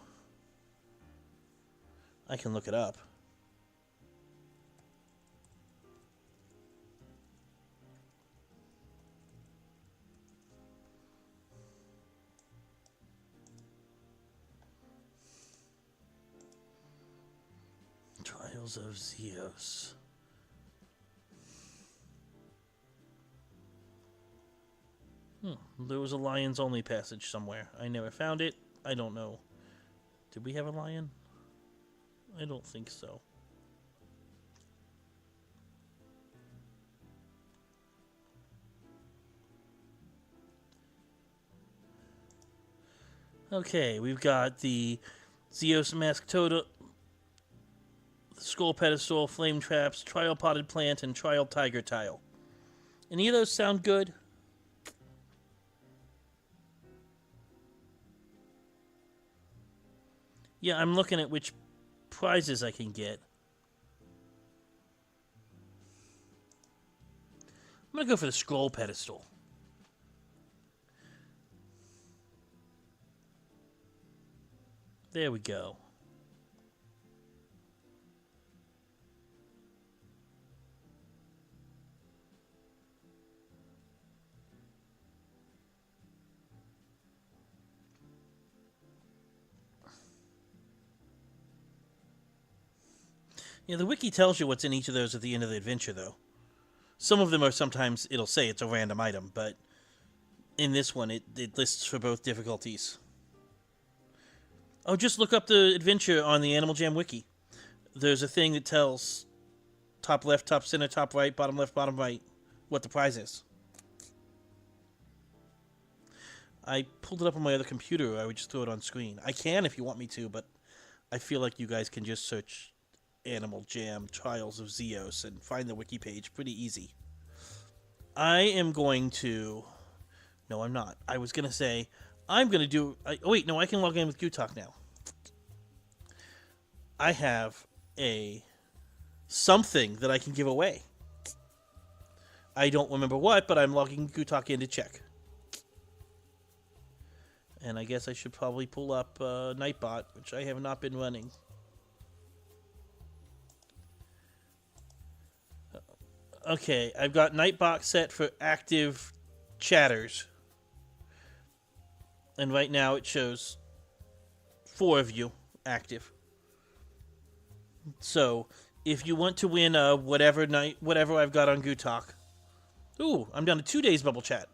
I can look it up. Trials of Zeus. There was a lions only passage somewhere. I never found it. I don't know. Did we have a lion? I don't think so. Okay, we've got the Zeus Mask Totem, Skull Pedestal, Flame Traps, Trial Potted Plant, and Trial Tiger Tile. Any of those sound good? Yeah, I'm looking at which prizes I can get. I'm going to go for the Scroll Pedestal. There we go. Yeah, the wiki tells you what's in each of those at the end of the adventure, though. Some of them are sometimes, it'll say it's a random item, but in this one, it lists for both difficulties. Oh, just look up the adventure on the Animal Jam wiki. There's a thing that tells top left, top center, top right, bottom left, bottom right, what the prize is. I pulled it up on my other computer, or I would just throw it on screen. I can if you want me to, but I feel like you guys can just search Animal Jam Trials of Zeus and find the wiki page pretty easy. I am going to... No, I'm not. I was going to say, I'm going to do... Oh, wait, no, I can log in with Gutak now. I have something that I can give away. I don't remember what, but I'm logging Gutak in to check. And I guess I should probably pull up Nightbot, which I have not been running. Okay, I've got Nightbot set for active chatters. And right now it shows 4 of you active. So, if you want to win whatever I've got on Gutak. Ooh, I'm down to 2 days bubble chat.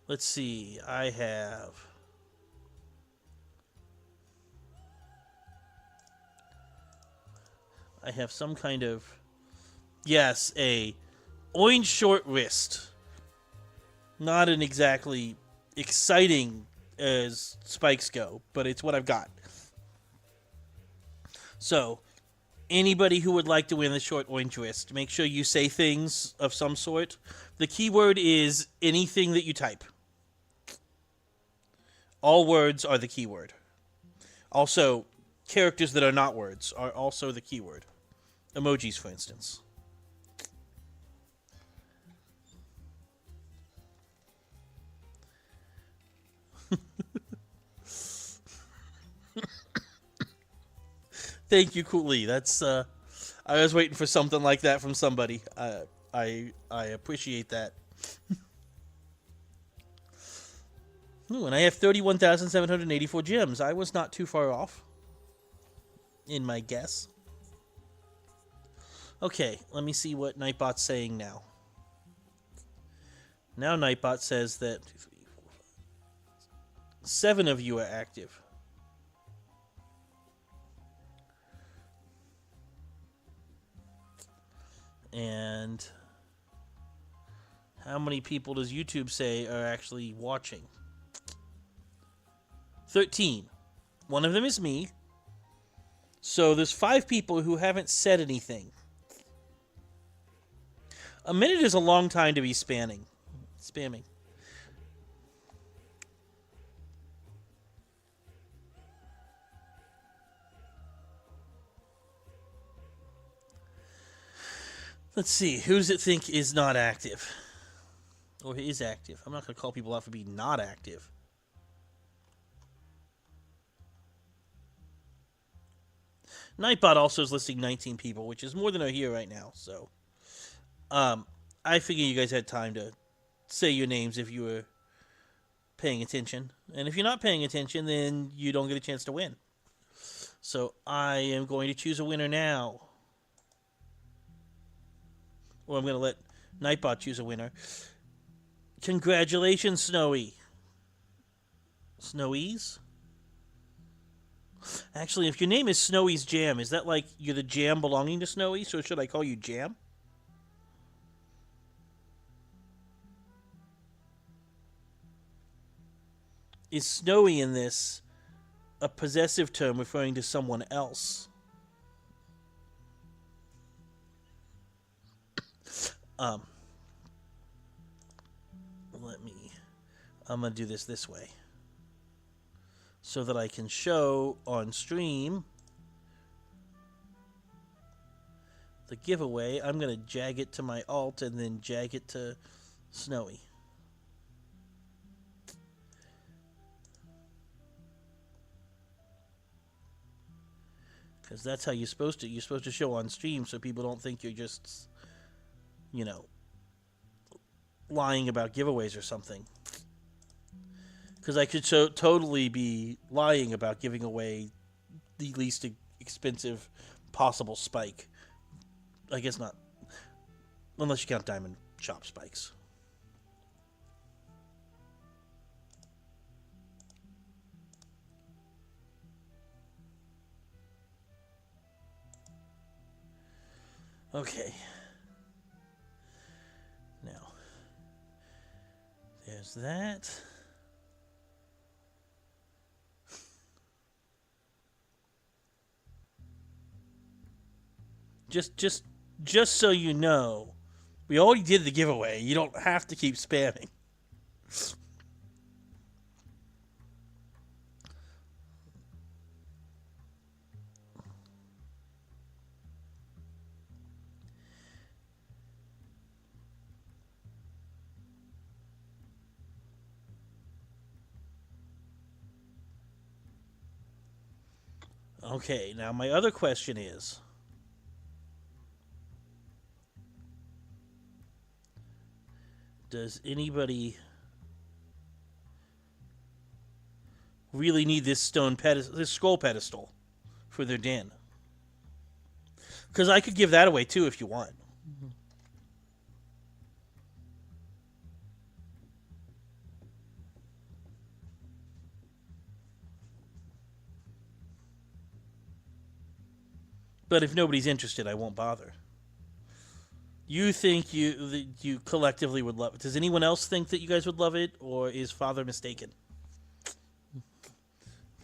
Let's see, I have some kind of... Yes, a orange short wrist. Not an exactly exciting as spikes go, but it's what I've got. So, anybody who would like to win the short orange wrist, make sure you say things of some sort. The keyword is anything that you type. All words are the keyword. Also, characters that are not words are also the keyword. Emojis, for instance. Thank you, Cooley. That's I was waiting for something like that from somebody. I appreciate that. Ooh, and I have 31,784 gems. I was not too far off in my guess. Okay, let me see what Nightbot's saying now. Now Nightbot says that 7 of you are active. And how many people does YouTube say are actually watching? 13. One of them is me. So there's 5 people who haven't said anything. A minute is a long time to be spamming. Let's see. Who does it think is not active? Or is active? I'm not going to call people out for being not active. Nightbot also is listing 19 people, which is more than are here right now. So, I figure you guys had time to say your names if you were paying attention. And if you're not paying attention, then you don't get a chance to win. So, I am going to choose a winner now. Or I'm going to let Nightbot choose a winner. Congratulations, Snowy. Snowies? Actually, if your name is Snowy's Jam, is that like you're the jam belonging to Snowy? So should I call you Jam? Is Snowy in this a possessive term referring to someone else? I'm going to do this way. So that I can show on stream the giveaway. I'm going to jag it to my alt and then jag it to Snowy. Because that's how you're supposed to. You're supposed to show on stream so people don't think you're just, you know, lying about giveaways or something. Because I could totally be lying about giving away the least expensive possible spike. I guess not. Unless you count diamond shop spikes. Okay. Now, there's that. Just so you know, we already did the giveaway. You don't have to keep spamming. Okay, now my other question is, does anybody really need this this scroll pedestal for their den? Because I could give that away too if you want. But if nobody's interested, I won't bother. You think you collectively would love it. Does anyone else think that you guys would love it, or is Father mistaken?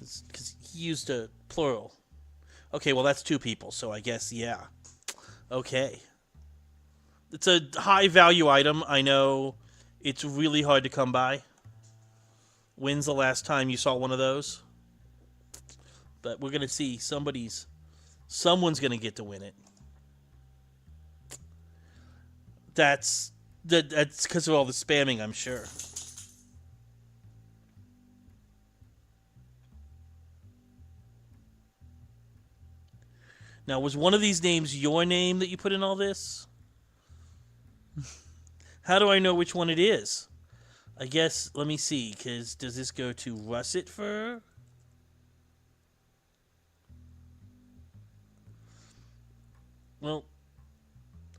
Because he used a plural. Okay, well, that's 2 people, so I guess, yeah. Okay. It's a high-value item. I know it's really hard to come by. When's the last time you saw one of those? But we're going to see someone's going to get to win it. That's because of all the spamming, I'm sure. Now, was one of these names your name that you put in all this? How do I know which one it is? I guess, let me see, because does this go to Russet Fur? Well,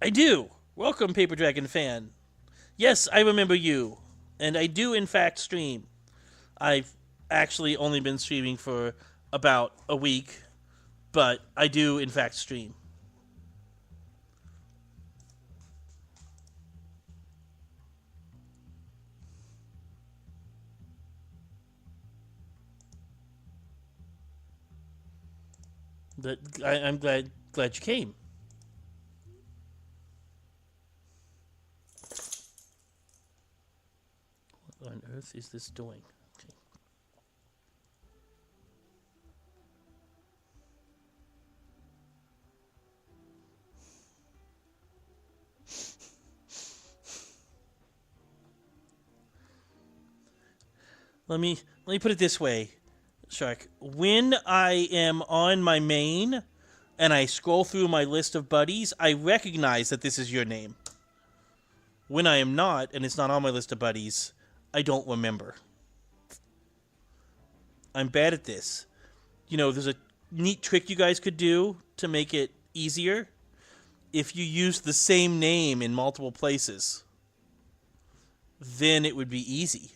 I do. Welcome, Paper Dragon fan. Yes, I remember you. And I do, in fact, stream. I've actually only been streaming for about a week, but I do, in fact, stream. But I'm glad you came. What on earth is this doing? Okay. Let me put it this way, Shark. When I am on my main and I scroll through my list of buddies, I recognize that this is your name. When I am not, and it's not on my list of buddies, I don't remember. I'm bad at this. You know, there's a neat trick you guys could do to make it easier. If you use the same name in multiple places, then it would be easy.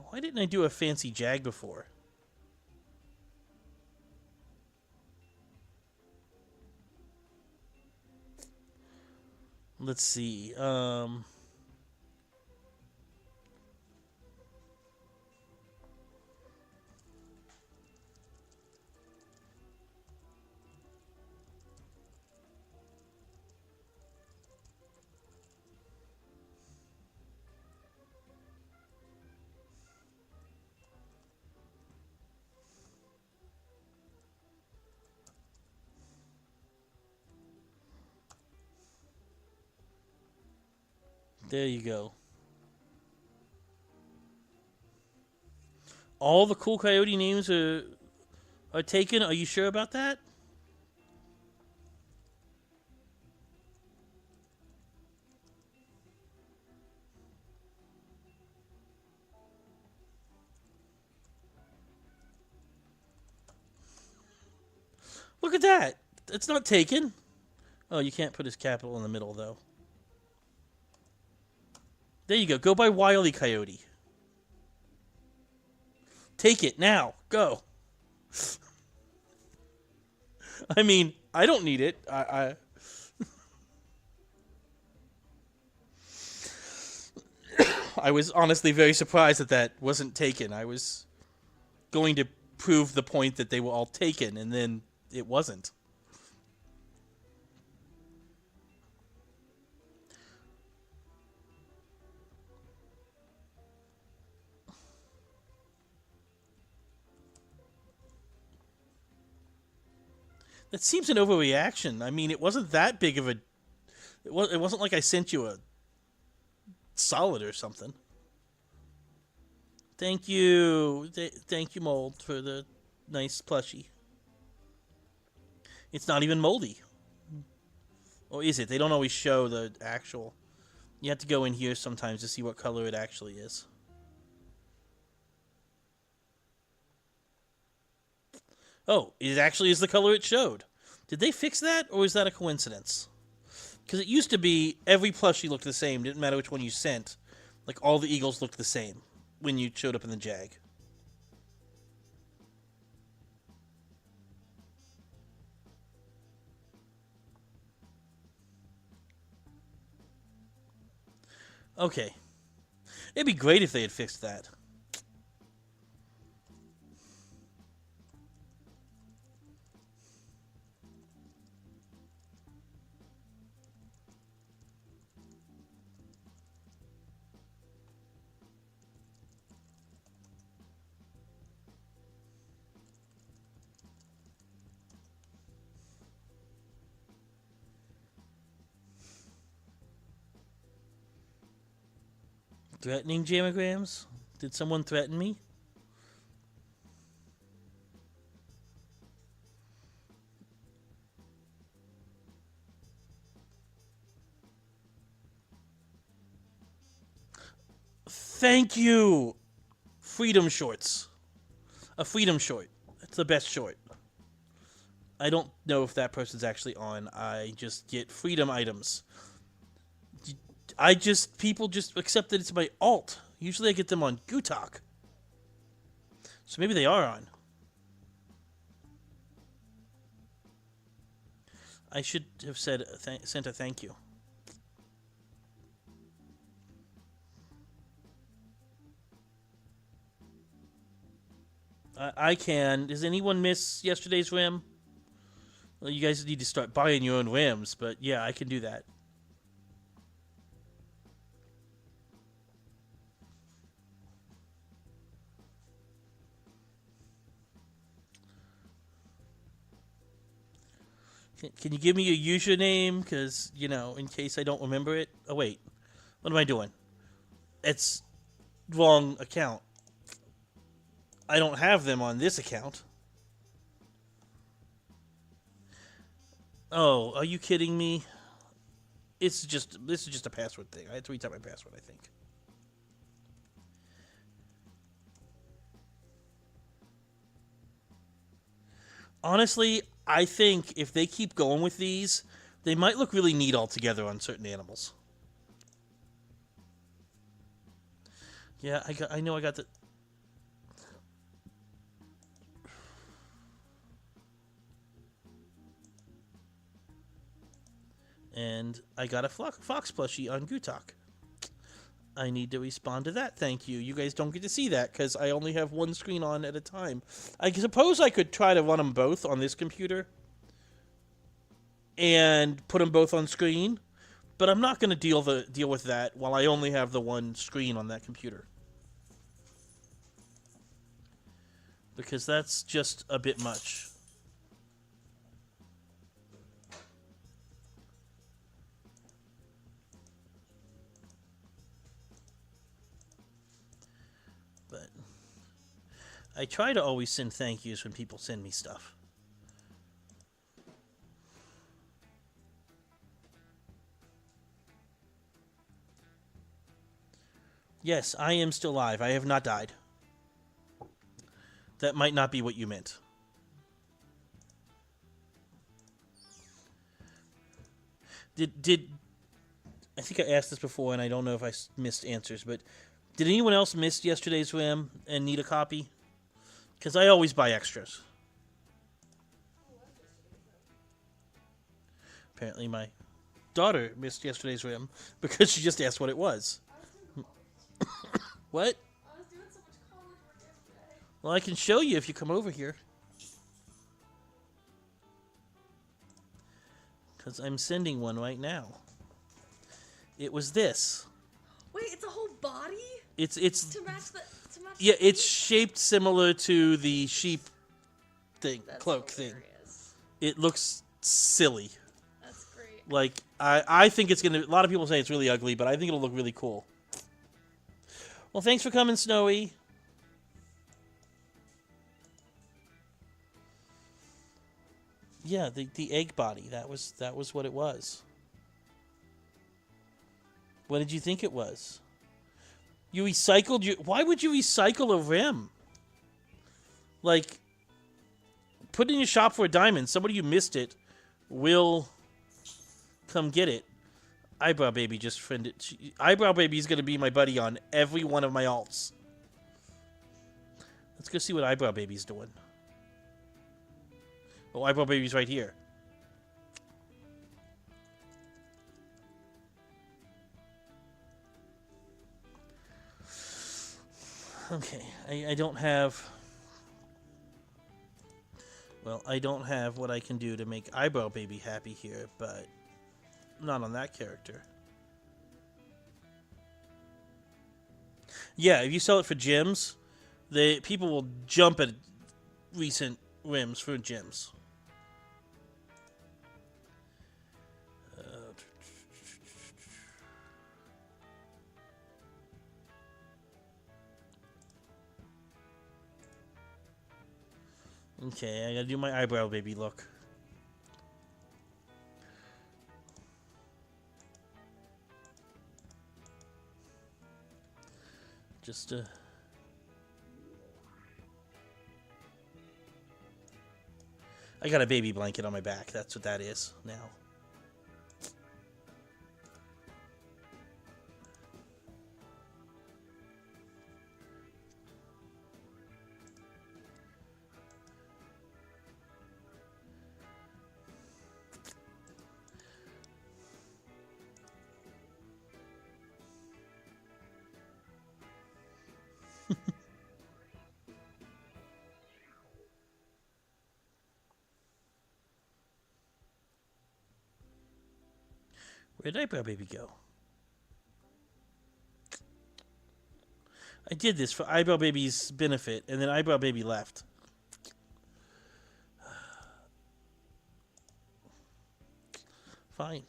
Why didn't I do a fancy JAG before? Let's see. There you go. All the cool coyote names are taken. Are you sure about that? Look at that. It's not taken. Oh, you can't put his capital in the middle, though. There you go. Go by Wile E. Coyote. Take it now. Go. I mean, I don't need it. I was honestly very surprised that that wasn't taken. I was going to prove the point that they were all taken, and then it wasn't. That seems an overreaction. I mean, it wasn't that big of a... It wasn't like I sent you a solid or something. Thank you. Thank you, Mold, for the nice plushie. It's not even moldy. Or is it? They don't always show the actual... You have to go in here sometimes to see what color it actually is. Oh, it actually is the color it showed. Did they fix that, or is that a coincidence? Because it used to be every plushie looked the same. Didn't matter which one you sent. Like, all the eagles looked the same when you showed up in the JAG. Okay. It'd be great if they had fixed that. Threatening jamograms? Did someone threaten me? Thank you! Freedom shorts. A freedom short. That's the best short. I don't know if that person's actually on. I just get freedom items. People just accept that it's my alt. Usually I get them on Gutak. So maybe they are on. I should have said sent a thank you. I can. Does anyone miss yesterday's RIM? Well, you guys need to start buying your own RIMs, but yeah, I can do that. Can you give me a username? Because, you know, in case I don't remember it. Oh, wait. What am I doing? It's wrong account. I don't have them on this account. Oh, are you kidding me? This is just a password thing. I had to retype my password, I think. Honestly, I think if they keep going with these, they might look really neat altogether on certain animals. Yeah, I know I got the... And I got a fox plushie on Gutak. I need to respond to that. Thank you. You guys don't get to see that because I only have one screen on at a time. I suppose I could try to run them both on this computer and put them both on screen, but I'm not going to deal with that while I only have the one screen on that computer, because that's just a bit much. But I try to always send thank yous when people send me stuff. Yes, I am still alive. I have not died. That might not be what you meant. Did I think I asked this before, and I don't know if I missed answers, but did anyone else miss yesterday's RIM and need a copy? Because I always buy extras. Apparently my daughter missed yesterday's RIM because she just asked what it was. What? I was doing so much college work yesterday. Well, I can show you if you come over here. Because I'm sending one right now. It was this. Wait, it's a whole body? It's To match yeah, the it's sheep? shaped similar to the sheep thing, That's cloak thing. hilarious. It looks silly. That's great. Like I think it's gonna. A lot of people say it's really ugly, but I think it'll look really cool. Well, thanks for coming, Snowy. Yeah, the egg body. That was what it was. What did you think it was? You recycled your... Why would you recycle a RIM? Like, put it in your shop for a diamond. Somebody who missed it will come get it. Eyebrow Baby just friended... Eyebrow Baby is going to be my buddy on every one of my alts. Let's go see what Eyebrow Baby's doing. Oh, Eyebrow Baby's right here. Okay, I don't have... Well, I don't have what I can do to make Eyebrow Baby happy here, but not on that character. Yeah, if you sell it for gems, people will jump at recent rims for gems. Okay, I gotta do my Eyebrow Baby look. Just I got a baby blanket on my back. That's what that is now. Where did Eyebrow Baby go? I did this for Eyebrow Baby's benefit, and then Eyebrow Baby left. Fine.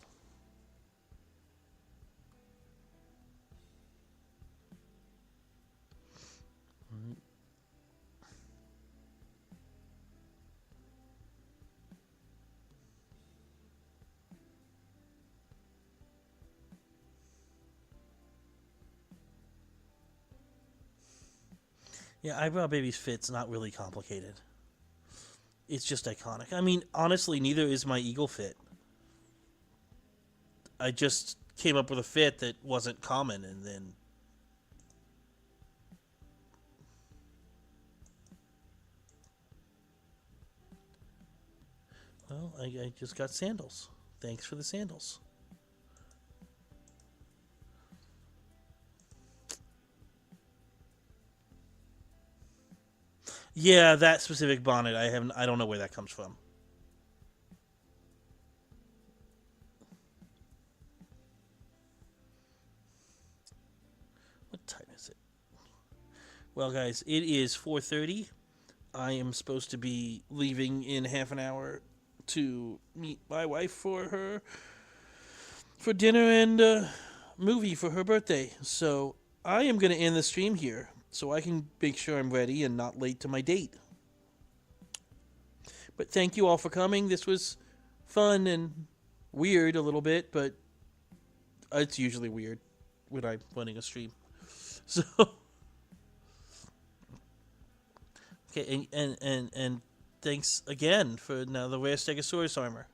Yeah, Eyebrow Baby's fit's not really complicated. It's just iconic. I mean, honestly, neither is my Eagle fit. I just came up with a fit that wasn't common, and then... Well, I just got sandals. Thanks for the sandals. Yeah, that specific bonnet, I don't know where that comes from. What time is it? Well, guys, it is 4:30. I am supposed to be leaving in half an hour to meet my wife for dinner and movie for her birthday. So I am going to end the stream here so I can make sure I'm ready and not late to my date. But thank you all for coming. This was fun and weird a little bit, but it's usually weird when I'm running a stream. So okay, and thanks again for now the rare Stegosaurus armor.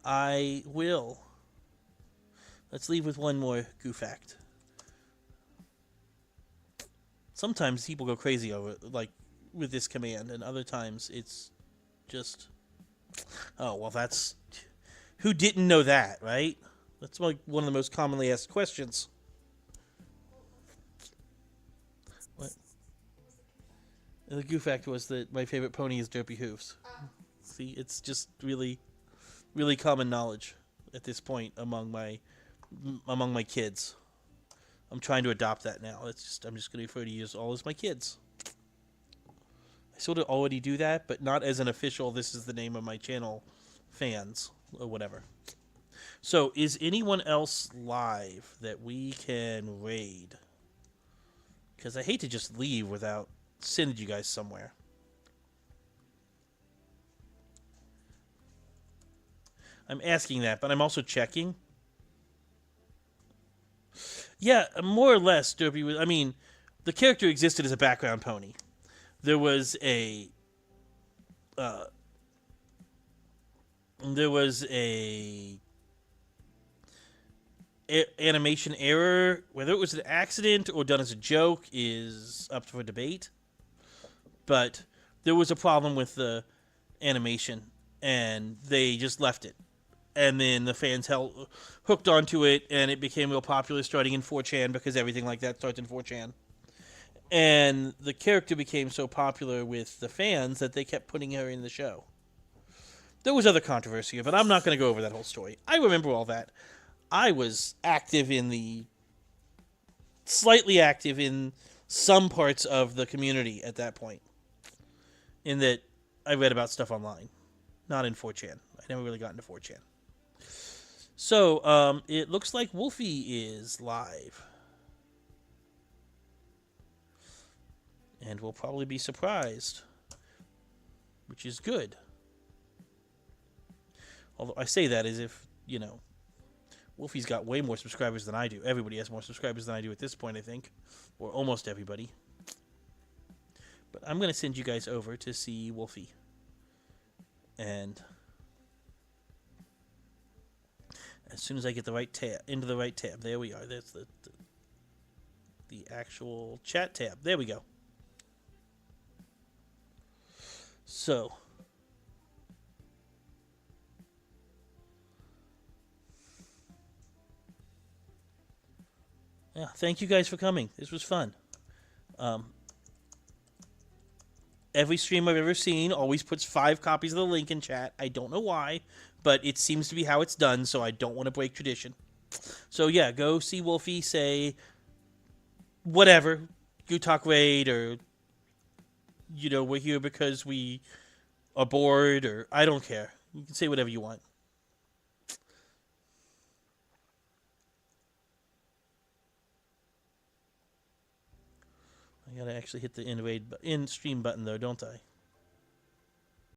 I will. Let's leave with one more GuFact. Sometimes people go crazy over it, like with this command, and other times it's just, oh well, that's who didn't know that, right? That's like one of the most commonly asked questions. What? The GuFact was that my favorite pony is Derpy Hooves. See, it's just really, really common knowledge at this point among my kids. I'm trying to adopt that now. I'm just going to refer to you all as my kids. I sort of already do that, but not as an official, this is the name of my channel, fans, or whatever. So, is anyone else live that we can raid? Because I hate to just leave without sending you guys somewhere. I'm asking that, but I'm also checking. Yeah, more or less, Derpy was... I mean, the character existed as a background pony. There was a... animation error. Whether it was an accident or done as a joke is up for debate. But there was a problem with the animation, and they just left it. And then the fans hooked onto it, and it became real popular starting in 4chan, because everything like that starts in 4chan. And the character became so popular with the fans that they kept putting her in the show. There was other controversy, but I'm not going to go over that whole story. I remember all that. I was slightly active in some parts of the community at that point. In that I read about stuff online, not in 4chan. I never really got into 4chan. So, it looks like Wolfie is live. And we'll probably be surprised, which is good. Although I say that as if, Wolfie's got way more subscribers than I do. Everybody has more subscribers than I do at this point, I think. Or almost everybody. But I'm going to send you guys over to see Wolfie. And as soon as I get the right tab, into the right tab, there we are. That's the actual chat tab. There we go. So, yeah, thank you guys for coming. This was fun. Every stream I've ever seen always puts 5 copies of the link in chat. I don't know why, but it seems to be how it's done, so I don't want to break tradition. So yeah, go see Wolfie, say whatever, Gutak raid, or we're here because we are bored, or I don't care. You can say whatever you want. I gotta actually hit the in stream button though, don't I?